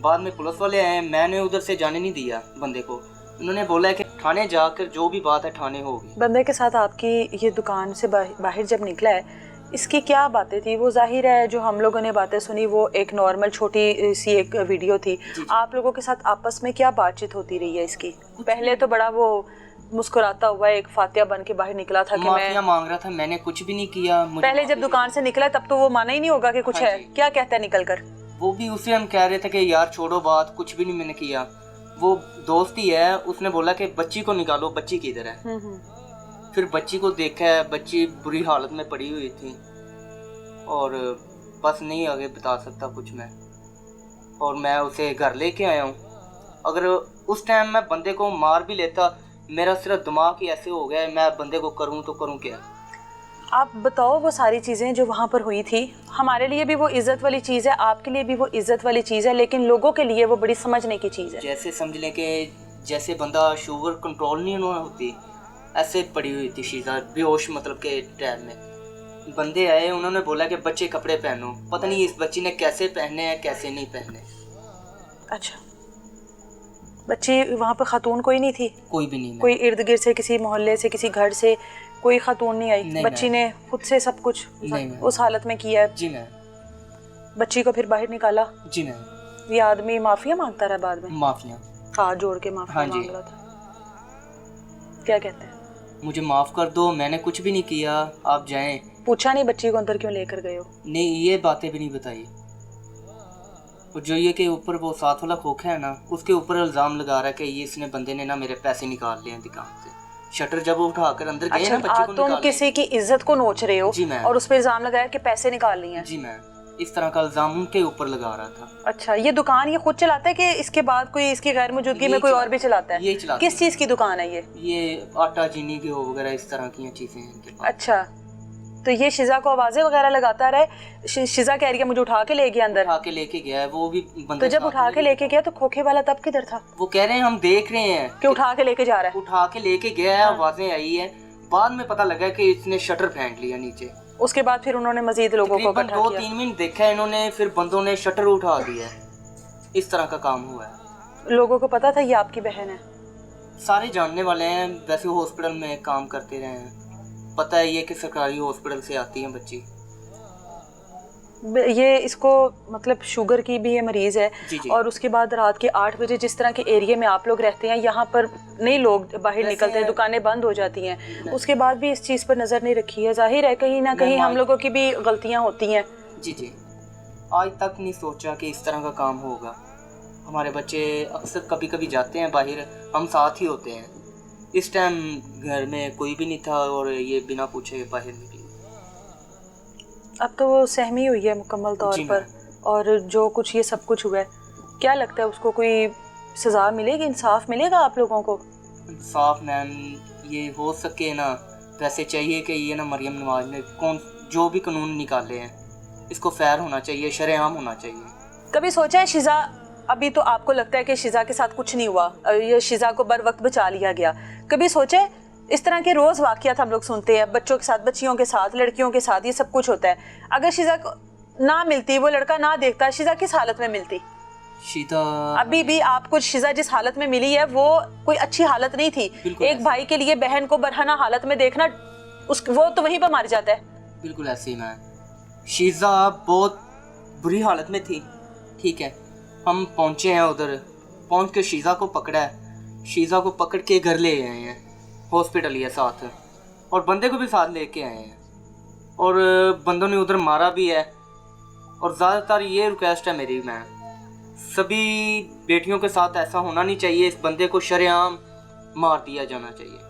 [SPEAKER 3] बाद में पुलिस वाले आए। मैंने उधर से जाने नहीं दिया बंदे को, उन्होंने बोला है कि थाने जाकर जो भी बात है थाने होगी।
[SPEAKER 1] बंदे के साथ आपकी ये दुकान से बाहर जब निकला है, इसकी क्या बातें थी? वो जाहिर है जो हम लोगों ने बातें सुनी वो एक नॉर्मल छोटी सी एक वीडियो थी। आप लोगों के साथ आपस में क्या बातचीत होती रही है इसकी? पहले तो बड़ा वो मुस्कुराता हुआ एक फातिया बन के बाहर निकला था कि मैं
[SPEAKER 3] मांग रहा था, मैंने कुछ भी नहीं किया।
[SPEAKER 1] पहले जब दुकान से निकला तब तो वो माना ही नहीं होगा कि कुछ है। क्या कहता है निकल कर?
[SPEAKER 3] वो भी उसे हम कह रहे थे कि यार छोड़ो बात, कुछ भी नहीं मैंने किया। वो दोस्त ही है, उसने बोला कि बच्ची को निकालो, बच्ची किधर है। फिर बच्ची को देखा है, बच्ची बुरी हालत में पड़ी हुई थी और बस नहीं आगे बता सकता कुछ मैं। और मैं उसे घर लेके आया हूँ। अगर उस टाइम मैं बंदे को मार भी लेता, मेरा सिर्फ दिमाग ही ऐसे हो गया है, मैं बंदे को करूँ तो करूँ क्या।
[SPEAKER 1] आप बताओ वो सारी चीज़ें जो वहाँ पर हुई थी, हमारे लिए भी वो इज़्ज़त वाली चीज़ है, आपके लिए भी वो इज़्ज़त वाली चीज़ है, लेकिन लोगों के लिए वो बड़ी समझने की चीज़ है।
[SPEAKER 3] जैसे समझ लें कि जैसे बंदा शुगर कंट्रोल नहीं होती, ऐसे पड़ी हुई थी शीजा बेहोश, मतलब के टाइम में बंदे आए, उन्होंने बोला कि बच्चे कपड़े पहनो। पता नहीं इस बच्ची ने कैसे पहने हैं कैसे नहीं पहने।
[SPEAKER 1] अच्छा, बच्ची वहाँ पर खातून कोई नहीं थी?
[SPEAKER 3] कोई भी नहीं।
[SPEAKER 1] कोई इर्द गिर्द से, किसी मोहल्ले से, किसी घर से कोई खातून नहीं आई? नहीं, बच्ची ने खुद से सब कुछ उस हालत में किया है?
[SPEAKER 3] जी मैम।
[SPEAKER 1] बच्ची को फिर बाहर निकाला?
[SPEAKER 3] जी मैम।
[SPEAKER 1] ये आदमी माफिया मांगता रहा बाद में?
[SPEAKER 3] माफिया,
[SPEAKER 1] हाथ जोड़ के माफिया मांग रहा था। क्या कहते हैं?
[SPEAKER 3] मुझे माफ कर दो, मैंने कुछ भी नहीं किया, आप जाएं।
[SPEAKER 1] पूछा नहीं बच्ची को अंदर क्यों लेकर गए हो?
[SPEAKER 3] नहीं, ये बातें भी नहीं बताई। और जो ये के ऊपर वो साथ वाला खोखा है ना, उसके ऊपर इल्जाम लगा रहा है कि ये इसने बंदे ने ना मेरे पैसे निकाल लिए हैं दुकान से। शटर जब वो उठाकर अंदर गए ना, बच्ची को
[SPEAKER 1] तुम किसी की इज्जत को नोच रहे हो?
[SPEAKER 3] जी मैम।
[SPEAKER 1] और उस पर इल्जाम लगाया कि पैसे निकाल लिए हैं?
[SPEAKER 3] जी मैम, इस तरह का इल्जाम उनके ऊपर लगा रहा था।
[SPEAKER 1] अच्छा, ये दुकान ये खुद चलाता है कि इसके बाद कोई इसकी गैर मौजूदगी में कोई और भी चलाता है?
[SPEAKER 3] ये चलाता।
[SPEAKER 1] किस चीज़ की दुकान है
[SPEAKER 3] ये आटा चीनी के वगैरह इस तरह की चीजें हैं इनके पास।
[SPEAKER 1] अच्छा, तो ये शिजा को आवाजें वगैरह लगाता रहे? शिजा कह रही है मुझे उठा के ले गया अंदर?
[SPEAKER 3] उठा के लेके गया है वो भी बंदे।
[SPEAKER 1] तो जब उठा के लेके गया तो खोखे वाला तब किधर था?
[SPEAKER 3] वो कह रहे हैं हम देख रहे हैं
[SPEAKER 1] कि उठा के लेके जा रहा है।
[SPEAKER 3] उठा के लेके गया है, आवाजें आई है। बाद में पता लगा कि इसने शटर फेंक लिया नीचे।
[SPEAKER 1] उसके बाद फिर उन्होंने मजीद लोगों को इकट्ठा किया?
[SPEAKER 3] 2-3 मिनट देखा है इन्होंने, फिर बंदों ने शटर उठा दिया। इस तरह का काम हुआ है।
[SPEAKER 1] लोगों को पता था ये आपकी बहन है?
[SPEAKER 3] सारे जानने वाले हैं, वैसे हॉस्पिटल में काम करते रहे हैं, पता है ये कि सरकारी हॉस्पिटल से आती हैं बच्ची।
[SPEAKER 1] ये इसको मतलब शुगर की भी ये मरीज़ है?
[SPEAKER 3] जी जी।
[SPEAKER 1] और उसके बाद रात के 8 बजे जिस तरह के एरिया में आप लोग रहते हैं, यहाँ पर नहीं लोग बाहर निकलते हैं, दुकानें बंद हो जाती हैं, उसके बाद भी इस चीज़ पर नज़र नहीं रखी है? जाहिर है कहीं ना कहीं हम लोगों की भी गलतियाँ होती हैं।
[SPEAKER 3] जी जी, आज तक नहीं सोचा कि इस तरह का काम होगा। हमारे बच्चे अक्सर कभी कभी जाते हैं बाहर, हम साथ ही होते हैं। इस टाइम घर में कोई भी नहीं था और ये बिना पूछे बाहर निकली।
[SPEAKER 1] अब तो वो सहमी हुई है मुकम्मल तौर पर, और जो कुछ ये सब कुछ हुआ है, क्या लगता है उसको कोई सज़ा मिलेगी, इंसाफ मिलेगा आप लोगों को?
[SPEAKER 3] इंसाफ मैम, ये हो सके ना, वैसे चाहिए कि ये ना मरियम नवाज ने जो भी कानून निकाले हैं इसको फेयर होना चाहिए, शरेआम होना चाहिए।
[SPEAKER 1] कभी सोचा है शिजा, अभी तो आपको लगता है कि शिजा के साथ कुछ नहीं हुआ, ये शिजा को बर वक्त बचा लिया गया, कभी सोचे इस तरह के रोज़ वाक़यात हम लोग सुनते हैं, बच्चों के साथ, बच्चियों के साथ, लड़कियों के साथ, ये सब कुछ होता है। अगर शिजा को ना मिलती, वो लड़का ना देखता, शिजा किस हालत में मिलती?
[SPEAKER 3] शिजा
[SPEAKER 1] अभी भी आपको शिजा जिस हालत में मिली है वो कोई अच्छी हालत नहीं थी। एक भाई के लिए बहन को बरहना हालत में देखना, वो तो वहीं पर मर जाता है।
[SPEAKER 3] बिल्कुल ऐसे ही मैम, शिजा बहुत बुरी हालत में थी। ठीक है, हम पहुंचे हैं उधर, पहुंच के शीज़ा को पकड़ा है, शीज़ा को पकड़ के घर ले आए हैं, हॉस्पिटल ही है साथ, और बंदे को भी साथ लेके आए हैं, और बंदों ने उधर मारा भी है।
[SPEAKER 9] और ज़्यादातर ये रिक्वेस्ट है मेरी, मैं सभी बेटियों के साथ ऐसा होना नहीं चाहिए, इस बंदे को शरेआम मार दिया जाना चाहिए।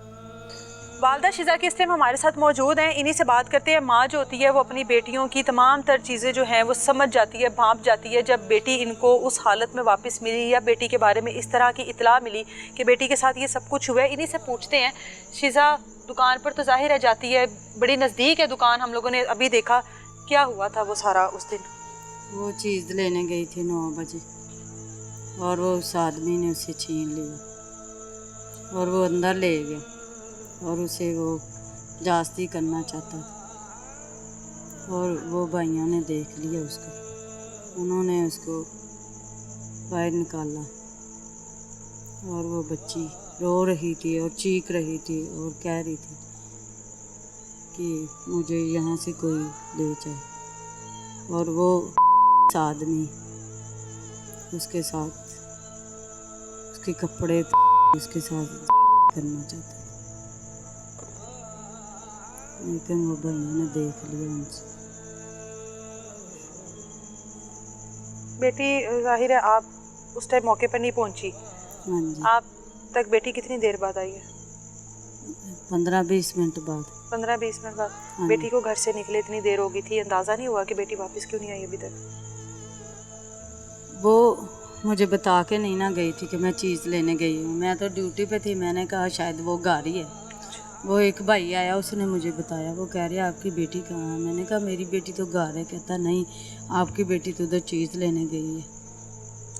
[SPEAKER 1] वालदा शिजा के इस टाइम हमारे साथ मौजूद हैं, इन्हीं से बात करते हैं। माँ जो होती है वो अपनी बेटियों की तमाम तर चीज़ें जो हैं वो समझ जाती है, भांप जाती है। जब बेटी इनको उस हालत में वापस मिली या बेटी के बारे में इस तरह की इतला मिली कि बेटी के साथ ये सब कुछ हुआ है, इन्हीं से पूछते हैं। शिजा दुकान पर तो जाहिर है जाती है, बड़ी नज़दीक है दुकान, हम लोगों ने अभी देखा, क्या हुआ था वो सारा उस दिन?
[SPEAKER 7] वो चीज़ लेने गई थी 9 बजे और वो उस आदमी ने उसे छीन लिया और वो अंदर ले गया और उसे वो जास्ती करना चाहता था और वो भाइयों ने देख लिया उसको, उन्होंने उसको बाहर निकाला और वो बच्ची रो रही थी और चीख रही थी और कह रही थी कि मुझे यहाँ से कोई ले जाए। और वो आदमी उसके साथ, उसके कपड़े उसके साथ करना चाहता, लेकिन वो भाइयों ने देख लिया उनसे।
[SPEAKER 1] बेटी जाहिर है आप उस टाइम मौके पर नहीं पहुंची।
[SPEAKER 7] हाँ जी।
[SPEAKER 1] आप तक बेटी कितनी देर बाद आई है?
[SPEAKER 7] 15-20 मिनट बाद।
[SPEAKER 1] 15-20 मिनट बाद।
[SPEAKER 7] हाँ।
[SPEAKER 1] बेटी को घर से निकले इतनी देर हो गई थी, अंदाज़ा नहीं हुआ कि बेटी वापस क्यों नहीं आई अभी तक?
[SPEAKER 7] वो मुझे बता के नहीं ना गई थी कि मैं चीज़ लेने गई हूँ, मैं तो ड्यूटी पे थी। मैंने कहा शायद वो घर ही है। वो एक भाई आया, उसने मुझे बताया, वो कह रही है आपकी बेटी कहाँ है? मैंने कहा मेरी बेटी तो घर है। कहता नहीं, आपकी बेटी तो उधर चीज़ लेने गई है।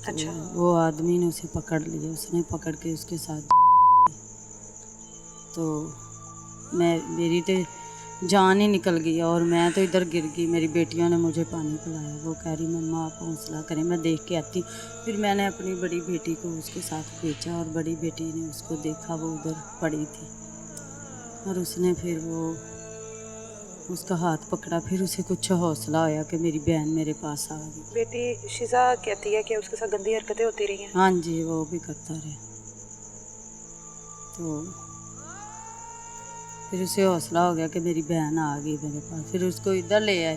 [SPEAKER 1] अच्छा।
[SPEAKER 7] तो वो आदमी ने उसे पकड़ लिया, उसने पकड़ के उसके साथ, तो मेरी तो जान ही निकल गई और मैं तो इधर गिर गई। मेरी बेटियों ने मुझे पानी पिलाया। वो कह रही मम्मा आप हौसला करें, मैं देख के आती। फिर मैंने अपनी बड़ी बेटी को उसके साथ भेजा और बड़ी बेटी ने उसको देखा, वो उधर पड़ी थी और उसने फिर वो उसका हाथ पकड़ा। फिर उसे कुछ हौसला आया कि मेरी बहन मेरे पास आ गई।
[SPEAKER 1] बेटी शिजा कहती है कि उसके साथ गंदी हरकतें होती रही हैं।
[SPEAKER 7] हाँ जी, वो भी करता रहे। तो फिर उसे हौसला हो गया कि मेरी बहन आ गई मेरे पास। फिर उसको इधर ले आए,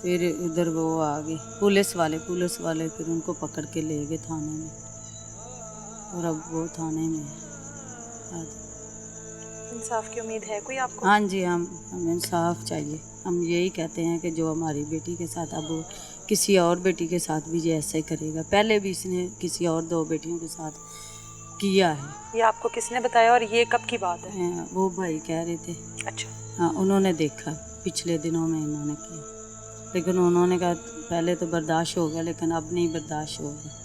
[SPEAKER 7] फिर इधर वो आ गई पुलिस वाले फिर उनको पकड़ के ले गए थाने में और अब वो थाने में है।
[SPEAKER 1] इंसाफ की उम्मीद है कोई आपको?
[SPEAKER 7] हाँ जी, हमें इंसाफ चाहिए। हम यही कहते हैं कि जो हमारी बेटी के साथ, अब वो किसी और बेटी के साथ भी ये ऐसा ही करेगा। पहले भी इसने किसी और 2 बेटियों के साथ किया है।
[SPEAKER 1] ये आपको किसने बताया और ये कब की बात है?
[SPEAKER 7] वो भाई कह रहे थे।
[SPEAKER 1] अच्छा।
[SPEAKER 7] हाँ, उन्होंने देखा पिछले दिनों में इन्होंने किया, लेकिन उन्होंने कहा पहले तो बर्दाश्त हो गया, लेकिन अब नहीं बर्दाश्त होगा।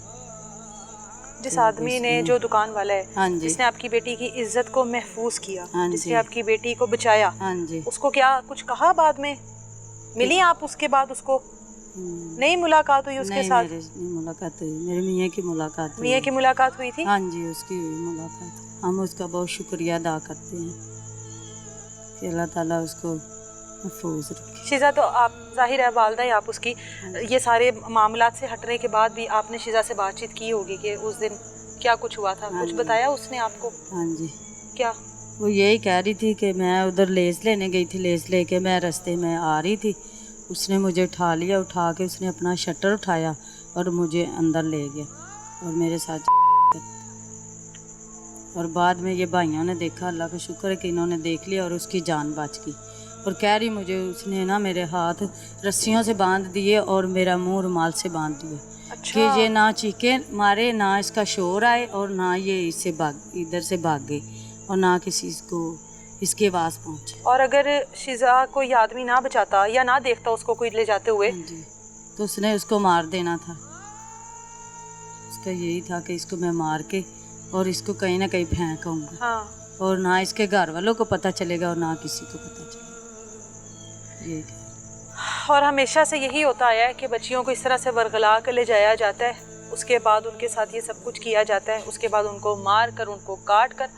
[SPEAKER 1] जिस आदमी ने, जो दुकान वाला है,
[SPEAKER 7] हाँ जी,
[SPEAKER 1] जिसने आपकी बेटी की इज्जत को महफूज किया,
[SPEAKER 7] हाँ
[SPEAKER 1] जिसने
[SPEAKER 7] जी,
[SPEAKER 1] आपकी बेटी को बचाया,
[SPEAKER 7] हाँ जी,
[SPEAKER 1] उसको क्या कुछ कहा बाद में? मिली आप उसके बाद उसको? नहीं मुलाकात हुई उसके साथ?
[SPEAKER 7] नहीं मुलाकात हुई, मेरे मियाँ की मुलाकात हुई।
[SPEAKER 1] मियाँ की मुलाकात हुई थी?
[SPEAKER 7] हाँ जी, उसकी हुई मुलाकात। हम उसका बहुत शुक्रिया अदा करते हैं कि अल्लाह ताला उसको महफूज रखे।
[SPEAKER 1] शिजा तो आप जाहिर है वालदा है आप उसकी, ये सारे मामलात से हटने के बाद भी आपने शिजा से बातचीत की होगी कि उस दिन क्या कुछ हुआ था? कुछ बताया उसने आपको?
[SPEAKER 7] हाँ जी।
[SPEAKER 1] क्या?
[SPEAKER 7] वो यही कह रही थी कि मैं उधर लेस लेने गई थी, लेस लेके मैं रास्ते में आ रही थी, उसने मुझे उठा लिया, उठा के उसने अपना शटर उठाया और मुझे अंदर ले गया और मेरे साथ और बाद में ये भाइयों ने देखा। अल्लाह का शुक्र है कि इन्होंने देख लिया और उसकी जान बच गई। और कह रही मुझे उसने ना मेरे हाथ रस्सियों से बांध दिए और मेरा मुंह रुमाल से बांध दिया।
[SPEAKER 1] अच्छा।
[SPEAKER 7] कि ये ना चीखे मारे, ना इसका शोर आए और ना ये इससे इधर से भाग गई और ना किसी को इसके आवाज़ पहुँचे।
[SPEAKER 1] और अगर शिजा कोई आदमी ना बचाता या ना देखता उसको कोई ले जाते हुए,
[SPEAKER 7] जी, तो उसने उसको मार देना था। उसका यही था कि इसको मैं मार के और इसको कहीं ना कहीं फेंक आऊँगा।
[SPEAKER 1] हाँ।
[SPEAKER 7] और ना इसके घर वालों को पता चलेगा और ना किसी को पता चलेगा। ये
[SPEAKER 1] और हमेशा से यही होता आया है कि बच्चियों को इस तरह से बरगला कर ले जाया जाता है, उसके बाद उनके साथ ये सब कुछ किया जाता है, उसके बाद उनको मार कर, उनको काट कर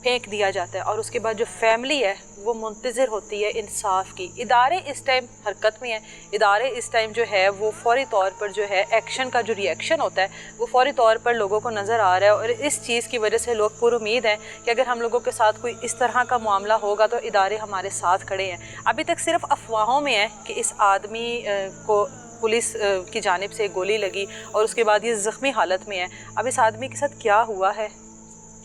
[SPEAKER 1] फेंक दिया जाता है और उसके बाद जो फैमिली है वो मुंतज़िर होती है इंसाफ की। इदारे इस टाइम हरकत में हैं, इदारे इस टाइम जो है वो फौरी तौर पर जो है एक्शन का जो रिएक्शन होता है वो फौरी तौर पर लोगों को नज़र आ रहा है और इस चीज़ की वजह से लोग पुरुमीद हैं कि अगर हम लोगों के साथ कोई इस तरह का मामला होगा तो इदारे हमारे साथ खड़े हैं। अभी तक सिर्फ अफवाहों में है कि इस आदमी को पुलिस की जानिब से गोली लगी और उसके बाद ये ज़ख्मी हालत में है। अब इस आदमी के साथ क्या हुआ है,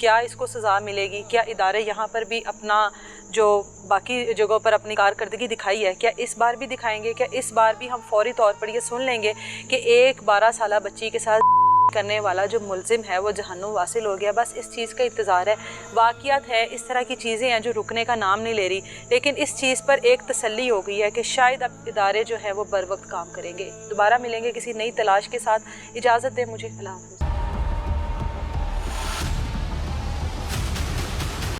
[SPEAKER 1] क्या इसको सज़ा मिलेगी, क्या इदारे यहाँ पर भी अपना जो बाकी जगहों पर अपनी कारकर्दगी दिखाई है क्या इस बार भी दिखाएंगे? क्या इस बार भी हम फौरी तौर पर ये सुन लेंगे कि एक 12 साला बच्ची के साथ करने वाला जो मुलजिम है वो जहन्नुम वासिल हो गया? बस इस चीज़ का इंतज़ार है। वाक़ियात है, इस तरह की चीज़ें हैं जो रुकने का नाम नहीं ले रही, लेकिन इस चीज़ पर एक तसल्ली हो गई है कि शायद अब इदारे जो है वो बर वक्त काम करेंगे। दोबारा मिलेंगे किसी नई तलाश के साथ। इजाज़त दें मुझे, अल्लाह हाफ़िज़।